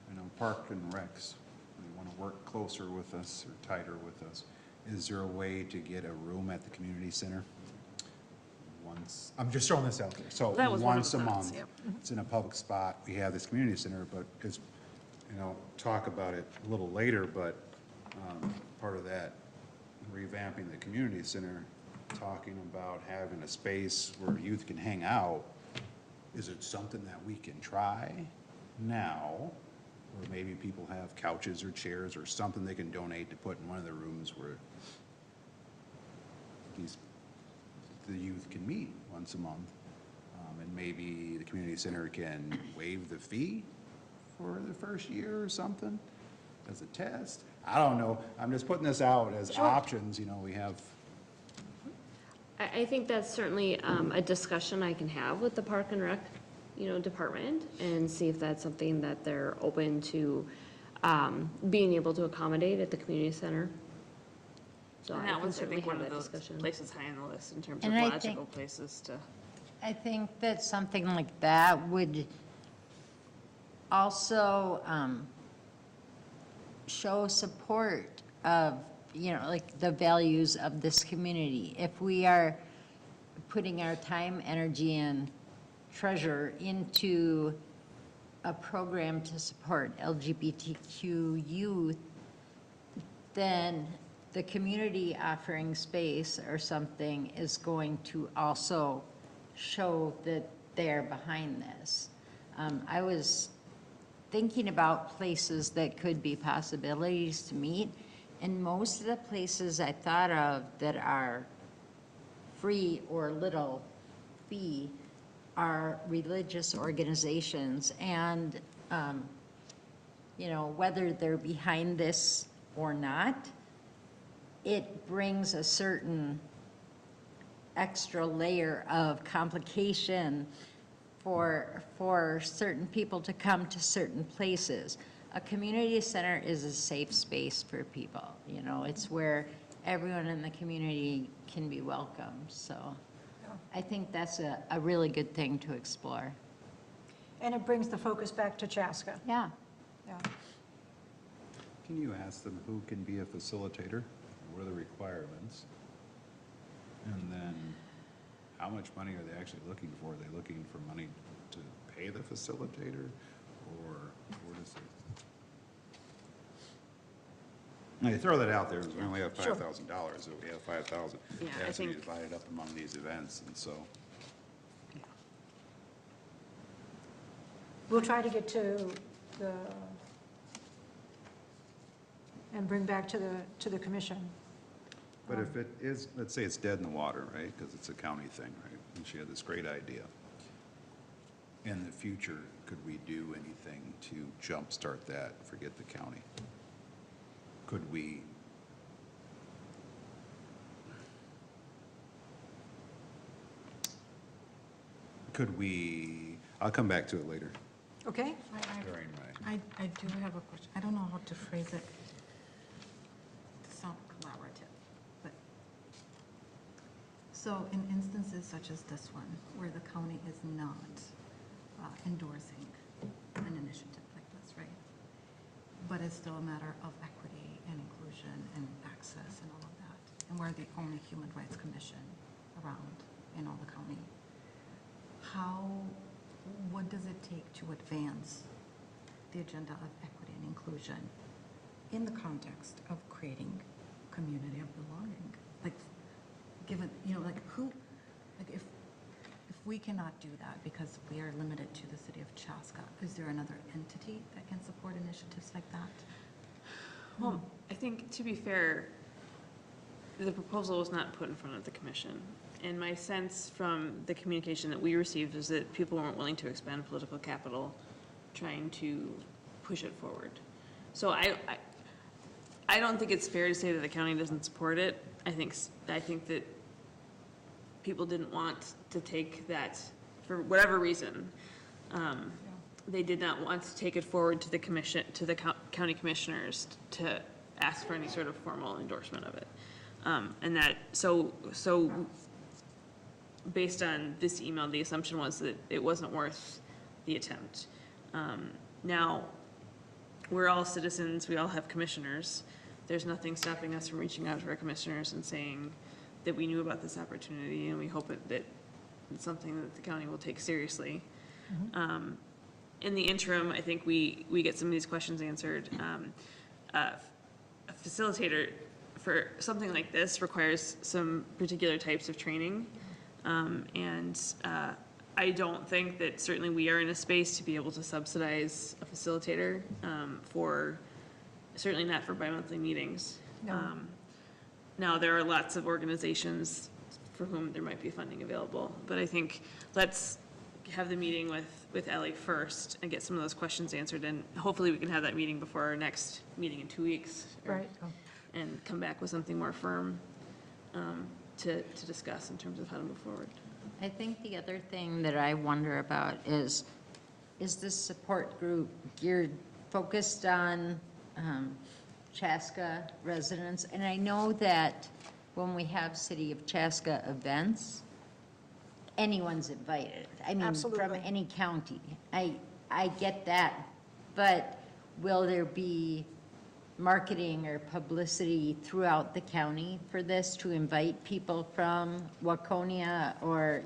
I know Park and Recs, they want to work closer with us or tighter with us. Is there a way to get a room at the community center? Once, I'm just throwing this out there. So That was one of once the a thoughts, month, yep. it's in a public spot. We have this community center, but it's, talk about it a little later, but part of that revamping the community center, talking about having a space where youth can hang out. Is it something that we can try now? Or maybe people have couches or chairs or something they can donate to put in one of the rooms where the youth can meet once a month. And maybe the community center can waive the fee for the first year or something as a test. I don't know. I'm just putting this out as options. We have. I think that's certainly a discussion I can have with the Park and Rec, department, and see if that's something that they're open to being able to accommodate at the community center. So And I that can was, I certainly think, one have of that those discussion. places high on the list in terms of And I logical think- places to. I think that something like that would also show support of, like the values of this community. If we are putting our time, energy, and treasure into a program to support LGBTQ youth, then the community offering space or something is going to also show that they're behind this. I was thinking about places that could be possibilities to meet, and most of the places I thought of that are free or little fee are religious organizations, and whether they're behind this or not, it brings a certain extra layer of complication for certain people to come to certain places. A community center is a safe space for people. It's where everyone in the community can be welcome. So I think that's a really good thing to explore. And it brings the focus back to Chaska. Yeah. Yeah. Can you ask them who can be a facilitator? What are the requirements? And then how much money are they actually looking for? Are they looking for money to pay the facilitator? or what is it? Now, you throw that out there, we only have Sure. $5,000, so we have 5,000. Yeah, It I has to be think- divided up among these events, and so. We'll try to get to the, and bring back to the commission. But if it is, let's say it's dead in the water, right, because it's a county thing, right? And she had this great idea. In the future, could we do anything to jumpstart that, forget the county? Could we? I'll come back to it later Okay? during my. I do have a question. I don't know how to phrase it to sound collaborative, but, so in instances such as this one, where the county is not endorsing an initiative like this, right? But it's still a matter of equity and inclusion and access and all of that, and we're the only human rights commission around in all the county. What does it take to advance the agenda of equity and inclusion in the context of creating community of belonging? Like, given, like if we cannot do that because we are limited to the city of Chaska, is there another entity that can support initiatives like that? Well, I think, to be fair, the proposal was not put in front of the commission. And my sense from the communication that we received is that people weren't willing to expend political capital trying to push it forward. So I don't think it's fair to say that the county doesn't support it. I think that people didn't want to take that, for whatever reason. They did not want to take it forward to the commission, to the county commissioners to ask for any sort of formal endorsement of it. And that, so based on this email, the assumption was that it wasn't worth the attempt. Now, we're all citizens, we all have commissioners. There's nothing stopping us from reaching out to our commissioners and saying that we knew about this opportunity and we hope that it's something that the county will take seriously. In the interim, I think we get some of these questions answered. A facilitator for something like this requires some particular types of training. I don't think that certainly we are in a space to be able to subsidize a facilitator certainly not for bi-monthly meetings. No. Now, there are lots of organizations for whom there might be funding available, but I think let's have the meeting with Ellie first and get some of those questions answered, and hopefully we can have that meeting before our next meeting in 2 weeks. Right. And come back with something more firm to discuss in terms of how to move forward. I think the other thing that I wonder about is this support group focused on Chaska residents? And I know that when we have City of Chaska events, anyone's invited. I mean, from Absolutely. any county. I get that, but will there be marketing or publicity throughout the county for this to invite people from Waconia or,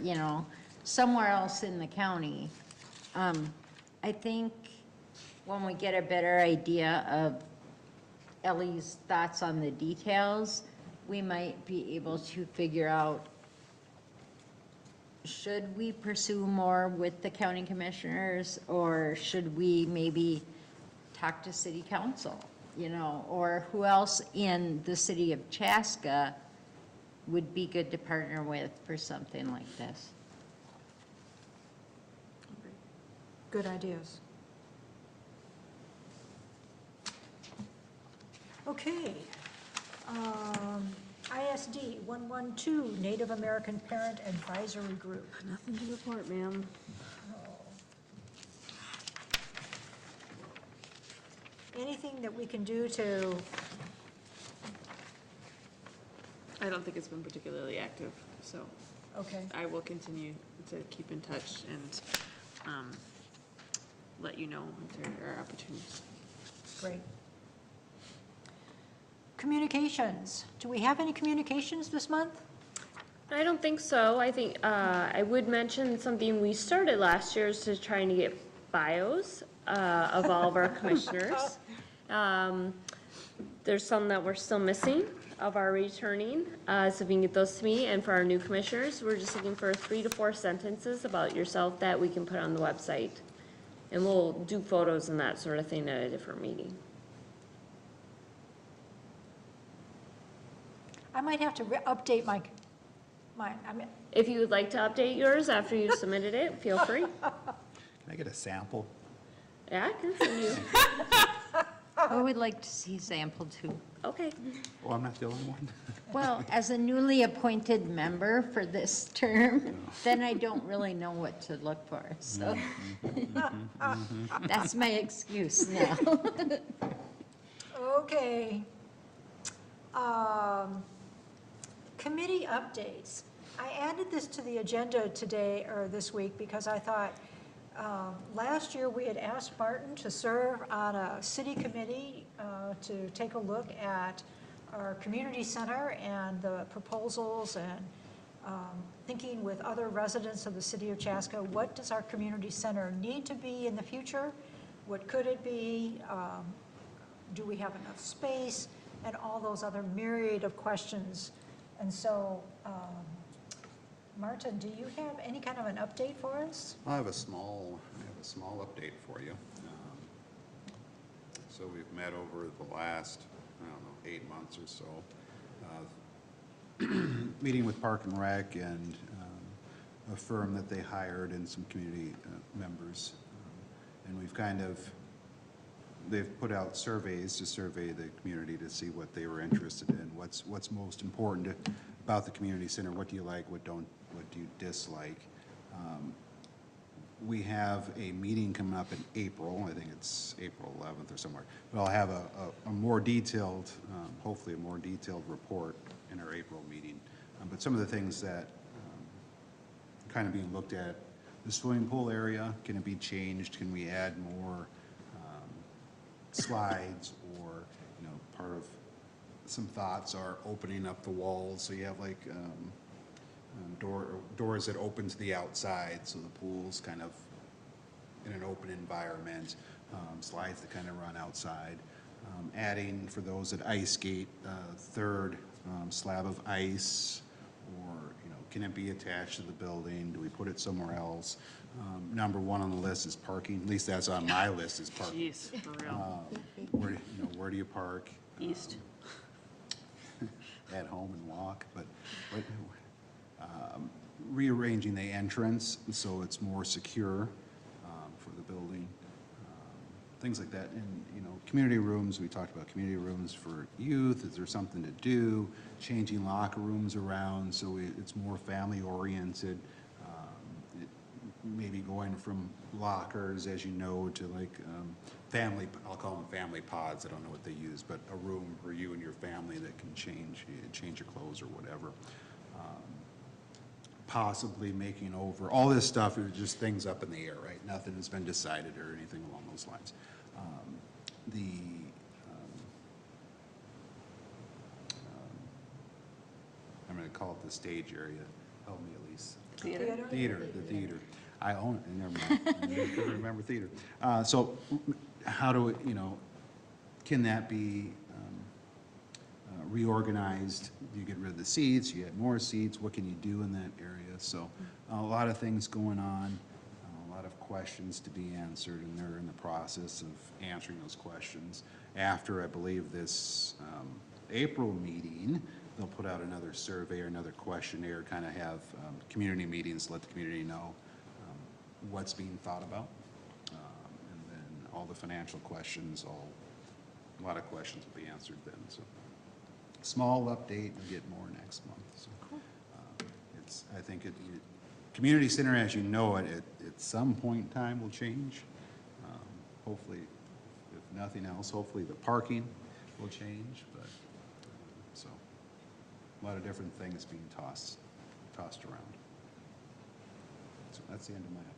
somewhere else in the county? I think when we get a better idea of Ellie's thoughts on the details, we might be able to figure out, should we pursue more with the county commissioners, or should we maybe talk to city council, or who else in the city of Chaska would be good to partner with for something like this? Good ideas. Okay. ISD 112, Native American Parent Advisory Group. Nothing to report, ma'am. Anything that we can do to, I don't think it's been particularly active, so okay, I will continue to keep in touch and let you know if there are opportunities. great. Communications. Do we have any communications this month? I don't think so. I think I would mention something we started last year is to trying to get bios of all of our commissioners. There's some that we're still missing of our returning, so if you can get those to me. And for our new commissioners, we're just looking for 3 to 4 sentences about yourself that we can put on the website. And we'll do photos and that sort of thing at a different meeting. I might have to update mine. I mean, If you would like to update yours after you've submitted it, feel free. Can I get a sample? Yeah, I can send you. I would like to see sample too. Okay. Oh, I'm not the only one? Well, as a newly appointed member for this term, then I don't really know what to look for, so. That's my excuse now. okay. Committee updates. I added this to the agenda today, or this week, because I thought, last year we had asked Martin to serve on a city committee to take a look at our community center and the proposals and thinking with other residents of the city of Chaska, what does our community center need to be in the future? What could it be? Do we have enough space? And all those other myriad of questions. And so, Martin, do you have any kind of an update for us? I have a small update for you. So we've met over the last, I don't know, 8 months or so, meeting with Park and Rec and a firm that they hired and some community members. And we've they've put out surveys to survey the community to see what they were interested in, what's most important about the community center, what do you like, what do you dislike. We have a meeting coming up in April, I think it's April 11th or somewhere, but I'll have a more detailed, hopefully a more detailed report in our April meeting. But some of the things that kind of being looked at, the swimming pool area, can it be changed? Can we add more slides, or, part of some thoughts are opening up the walls, so you have like doors that open to the outside, so the pool's kind of in an open environment, slides that kind of run outside. Adding, for those that ice skate, third slab of ice, or, can it be attached to the building? Do we put it somewhere else? Number 1 on the list is parking. At least that's on my list, is parking. Jeez, for real. Where do you park? East. At home and walk, but rearranging the entrance so it's more secure for the building. Things like that. And, community rooms, we talked about community rooms for youth. Is there something to do? Changing locker rooms around so it's more family oriented. Maybe going from lockers, as you know, to like family, I'll call them family pods, I don't know what they use, but a room for you and your family that can change your clothes or whatever. Possibly making over, all this stuff is just things up in the air, right? Nothing has been decided or anything along those lines. I'm going to call it the stage area. Help me, Elise. Theater. The theater. I own it, never mind. I couldn't remember theater. So how do it, can that be reorganized? Do you get rid of the seats? You add more seats? What can you do in that area? So a lot of things going on, a lot of questions to be answered, and they're in the process of answering those questions. After, I believe, this April meeting, they'll put out another survey or another questionnaire, kind of have community meetings, let the community know what's being thought about. And then all the financial questions, a lot of questions will be answered then. So small update, we'll get more next month. So I think community center as you know it, at some point in time will change. Hopefully, if nothing else, hopefully the parking will change, but so a lot of different things being tossed around. So that's the end of my update.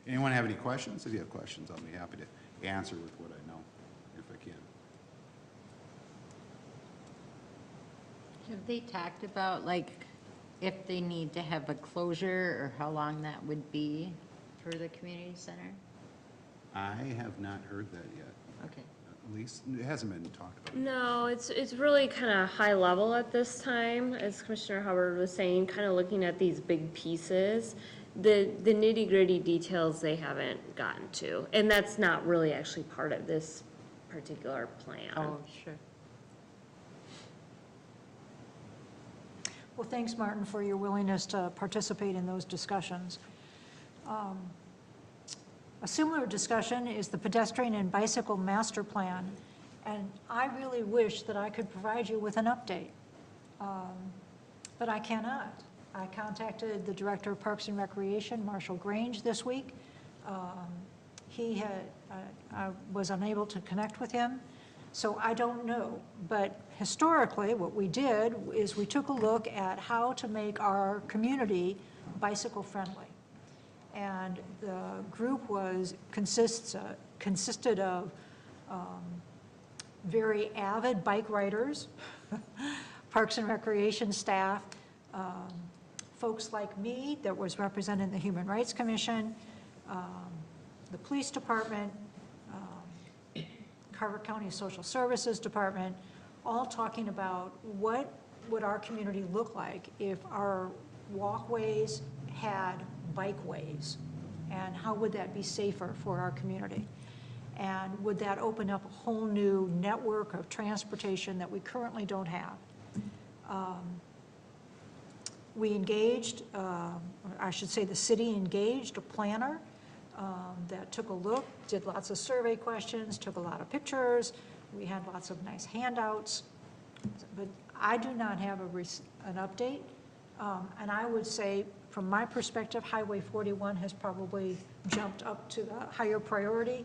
Anyone have any questions? If you have questions, I'll be happy to answer with what I know, if I can. Have they talked about, like, if they need to have a closure, or how long that would be for the community center? I have not heard that yet. Okay. At least, it hasn't been talked about. No, it's really kind of high level at this time, as Commissioner Hubbard was saying, kind of looking at these big pieces. The nitty gritty details they haven't gotten to, and that's not really actually part of this particular plan. Oh, sure. Well, thanks, Martin, for your willingness to participate in those discussions. A similar discussion is the pedestrian and bicycle master plan, and I really wish that I could provide you with an update, but I cannot. I contacted the Director of Parks and Recreation, Marshall Grange, this week. I was unable to connect with him, so I don't know. But historically, what we did is we took a look at how to make our community bicycle-friendly. And the group consisted of very avid bike riders, Parks and Recreation staff, folks like me that was representing the Human Rights Commission, the Police Department, Carver County Social Services Department, all talking about what would our community look like if our walkways had bikeways, and how would that be safer for our community? And would that open up a whole new network of transportation that we currently don't have? We engaged, I should say the city engaged a planner that took a look, did lots of survey questions, took a lot of pictures. We had lots of nice handouts, but I do not have an update. And I would say, from my perspective, Highway 41 has probably jumped up to the higher priority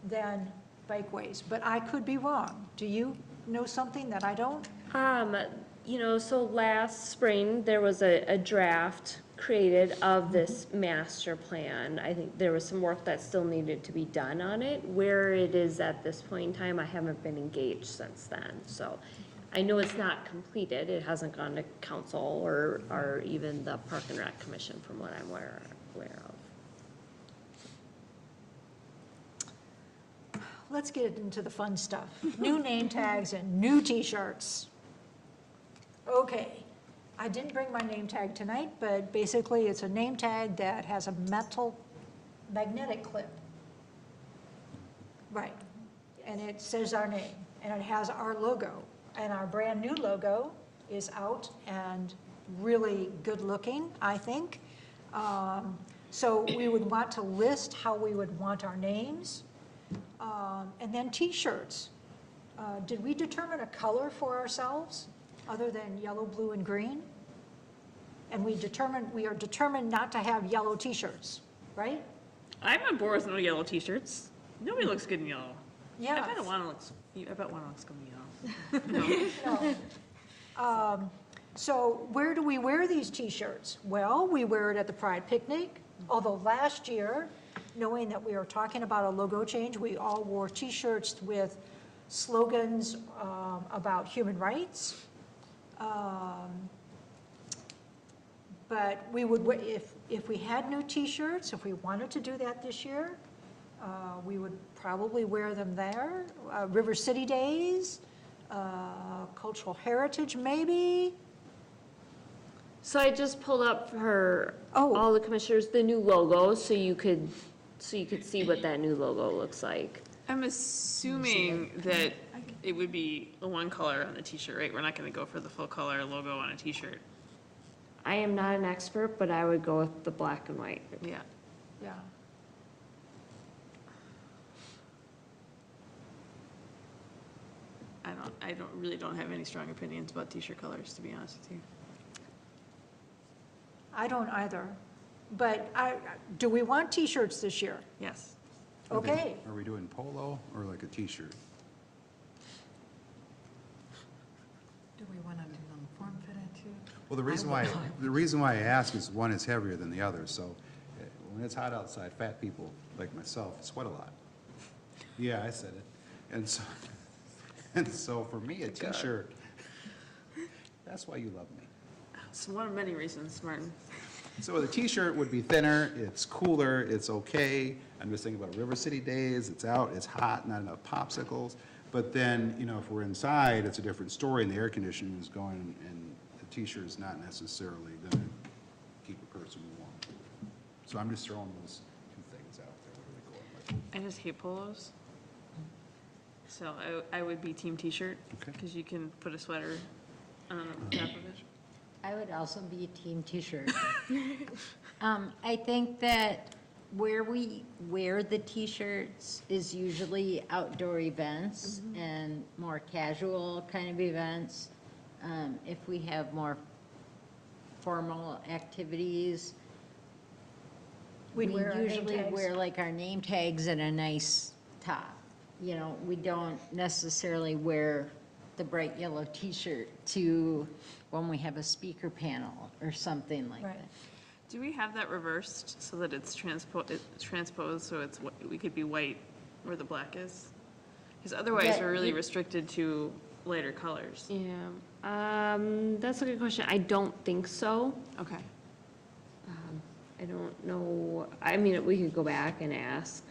than bikeways, but I could be wrong. Do you know something that I don't? So last spring, there was a draft created of this master plan. I think there was some work that still needed to be done on it. Where it is at this point in time, I haven't been engaged since then. So I know it's not completed. It hasn't gone to council or even the Park and Rec Commission, from what I'm aware of. Let's get into the fun stuff. New name tags and new t-shirts. Okay, I didn't bring my name tag tonight, but basically it's a name tag that has a metal magnetic clip. Right, and it says our name, and it has our logo. And our brand new logo is out and really good looking, I think. So we would want to list how we would want our names. And then t-shirts. Did we determine a color for ourselves other than yellow, blue, and green? And we are determined not to have yellow t-shirts, right? I'm on board with no yellow t-shirts. Nobody looks good in yellow. Yeah. I bet one looks good in yellow. No. So where do we wear these t-shirts? Well, we wear it at the Pride Picnic, although last year, knowing that we were talking about a logo change, we all wore t-shirts with slogans about human rights. But we would, if we had new t-shirts, if we wanted to do that this year, we would probably wear them there. River City Days, Cultural Heritage maybe. So I just pulled up for Oh. all the commissioners, the new logo, so you could see what that new logo looks like. I'm assuming that it would be a one color on the t-shirt, right? We're not gonna go for the full color logo on a t-shirt. I am not an expert, but I would go with the black and white. Yeah. Yeah. I don't have any strong opinions about t-shirt colors, to be honest with you. I don't either. But do we want t-shirts this year? Yes. Okay. Are we doing polo or like a t-shirt? Do we want to do them form-fitted too? Well, the reason why I ask is one is heavier than the other, so when it's hot outside, fat people like myself sweat a lot. Yeah, I said it. And so for me, a t-shirt, that's why you love me. It's one of many reasons, Martin. So the t-shirt would be thinner, it's cooler, it's okay. I'm just thinking about River City days, it's out, it's hot, not enough popsicles. But then, you know, if we're inside, it's a different story, and the air conditioning is going, and the t-shirt is not necessarily gonna keep a person warm. So I'm just throwing those two things out there. What are we going with? I just hate polos. So I would be team t-shirt, Okay. because you can put a sweater on top of it. I would also be a team t-shirt. I think that where we wear the t-shirts is usually outdoor events and more casual kind of events. If we have more formal activities, we We'd wear our name usually tags. wear like our name tags and a nice top. You know, we don't necessarily wear the bright yellow t-shirt to when we have a speaker panel or something like Right. that. Do we have that reversed so that it's transposed so it's, we could be white where the black is? Because otherwise, Yeah, we're really you- restricted to lighter colors. Yeah, that's a good question. I don't think so. Okay. I don't know, I mean, we could go back and ask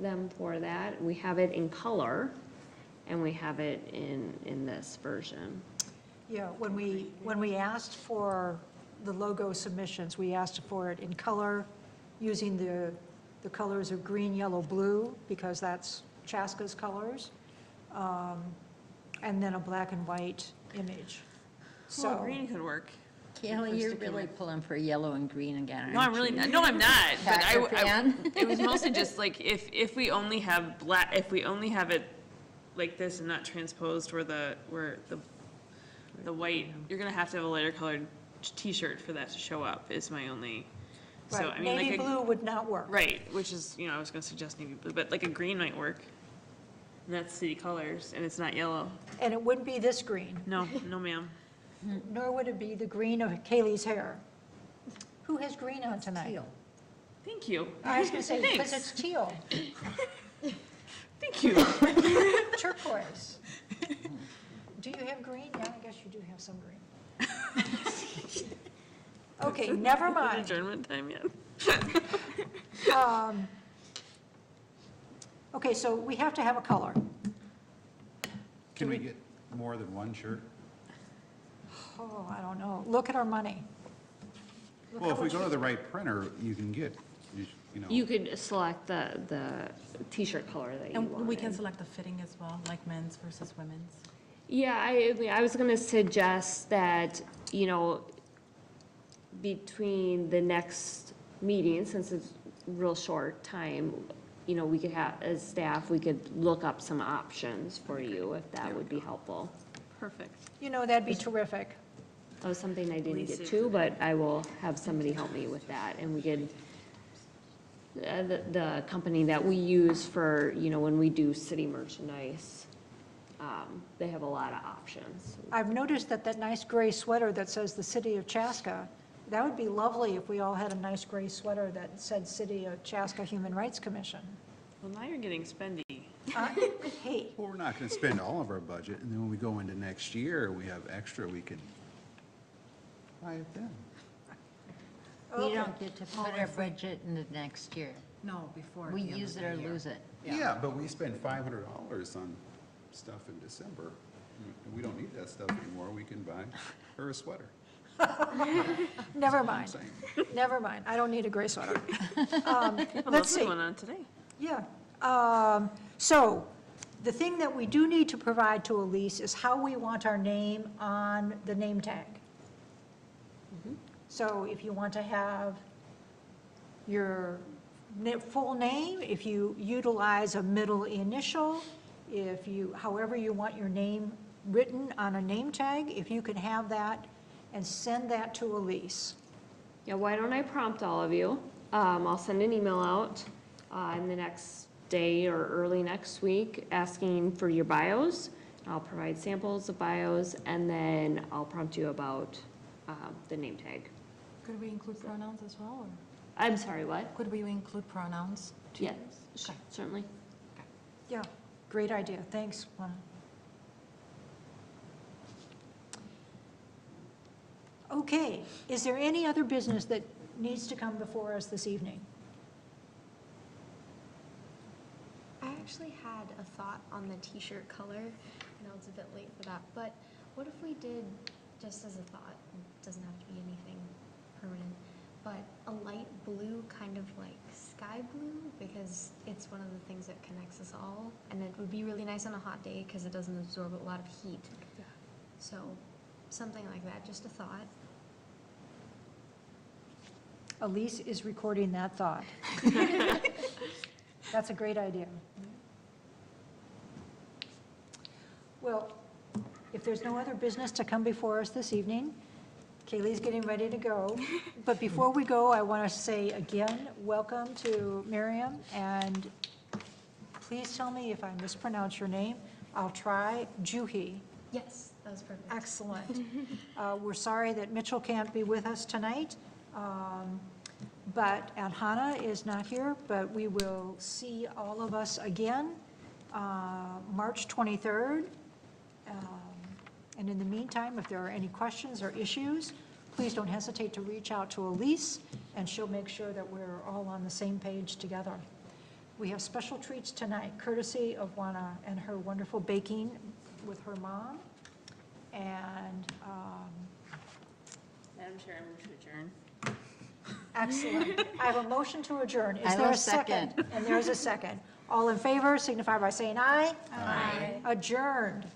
them for that. We have it in color, and we have it in this version. Yeah, when we asked for the logo submissions, we asked for it in color, using the colors of green, yellow, blue, because that's Chaska's colors, and then a black and white image. So So, green could work. Kelly, you're really pulling for yellow and green again, aren't you? No, I'm really not. No, I'm not. But Packer fan? it was mostly just like if we only have black, if we only have it like this and not transposed where the white, you're gonna have to have a lighter colored t-shirt for that to show up. Is my only. So right, I mean, navy like blue would not work. right, which is I was gonna suggest navy blue, but like a green might work. And that's city colors, and it's not yellow. And it wouldn't be this green, No, no, ma'am. nor would it be the green of Kaylee's hair. Who has green on tonight? Teal. Thank you. I was gonna say, because Thanks. it's teal, Thank you. turquoise. Do you have green? Yeah, I guess you do have some green. Okay, never mind. Adjournment time yet? Okay, so we have to have a color. Can we get more than one shirt? Oh, I don't know. Look at our money. Look Well, how if we much go to the right printer, you can get, you know. You could select the t-shirt color that you And we can wanted. select the fitting as well, like men's versus women's. Yeah, I was gonna suggest that, between the next meeting, since it's real short time, we could have, as staff, we could look up some options for you, if that would be helpful. Perfect. You know, that'd be terrific. That was something I didn't get Lisa. to, but I will have somebody help me with that, and we could, the company that we use for, when we do city merchandise, they have a lot of options. I've noticed that nice gray sweater that says the City of Chaska, that would be lovely if we all had a nice gray sweater that said City of Chaska Human Rights Commission. Well, now you're getting spendy. Hey, Well, we're not gonna spend all of our budget, and then when we go into next year, we have extra, we can buy it then. We Okay. don't get to put our budget in the next year. No, before. We the end use of it or the year. lose it. Yeah, but we spend $500 on stuff in December. We don't need that stuff anymore. We can buy her a sweater. never I'm mind, saying. never mind. I don't need a gray sweater. Well, Let's that's see. going on today. Yeah. So the thing that we do need to provide to Elise is how we want our name on the name tag. So if you want to have your full name, if you utilize a middle initial, however you want your name written on a name tag, if you could have that and send that to Elise. Yeah, why don't I prompt all of you? I'll send an email out in the next day or early next week asking for your bios. I'll provide samples of bios, and then I'll prompt you about the name tag. Could we include pronouns as well, or I'm sorry, what? could we include pronouns? too? Yes, Okay. certainly. Yeah, great idea. Thanks, Lana. Okay, is there any other business that needs to come before us this evening? I actually had a thought on the t-shirt color. I know it's a bit late for that, but what if we did, just as a thought, it doesn't have to be anything permanent, but a light blue, kind of like sky blue, because it's one of the things that connects us all, and it would be really nice on a hot day because it doesn't absorb a lot of heat. So something like that, just a thought. Elise is recording that thought. That's a great idea. Well, if there's no other business to come before us this evening, Kaylee's getting ready to go. But before we go, I want to say again, welcome to Miriam, and please tell me if I mispronounce your name. I'll try. Juhi. Yes, that was perfect. Excellent. We're sorry that Mitchell can't be with us tonight, and Hannah is not here, but we will see all of us again March 23rd. And in the meantime, if there are any questions or issues, please don't hesitate to reach out to Elise, and she'll make sure that we're all on the same page together. We have special treats tonight, courtesy of Juana and her wonderful baking with her mom. And Madam Chair, I move to adjourn. excellent. I have a motion to adjourn. Is I there will a second? And there's a second. All in favor signify by saying aye. Aye. Adjourned.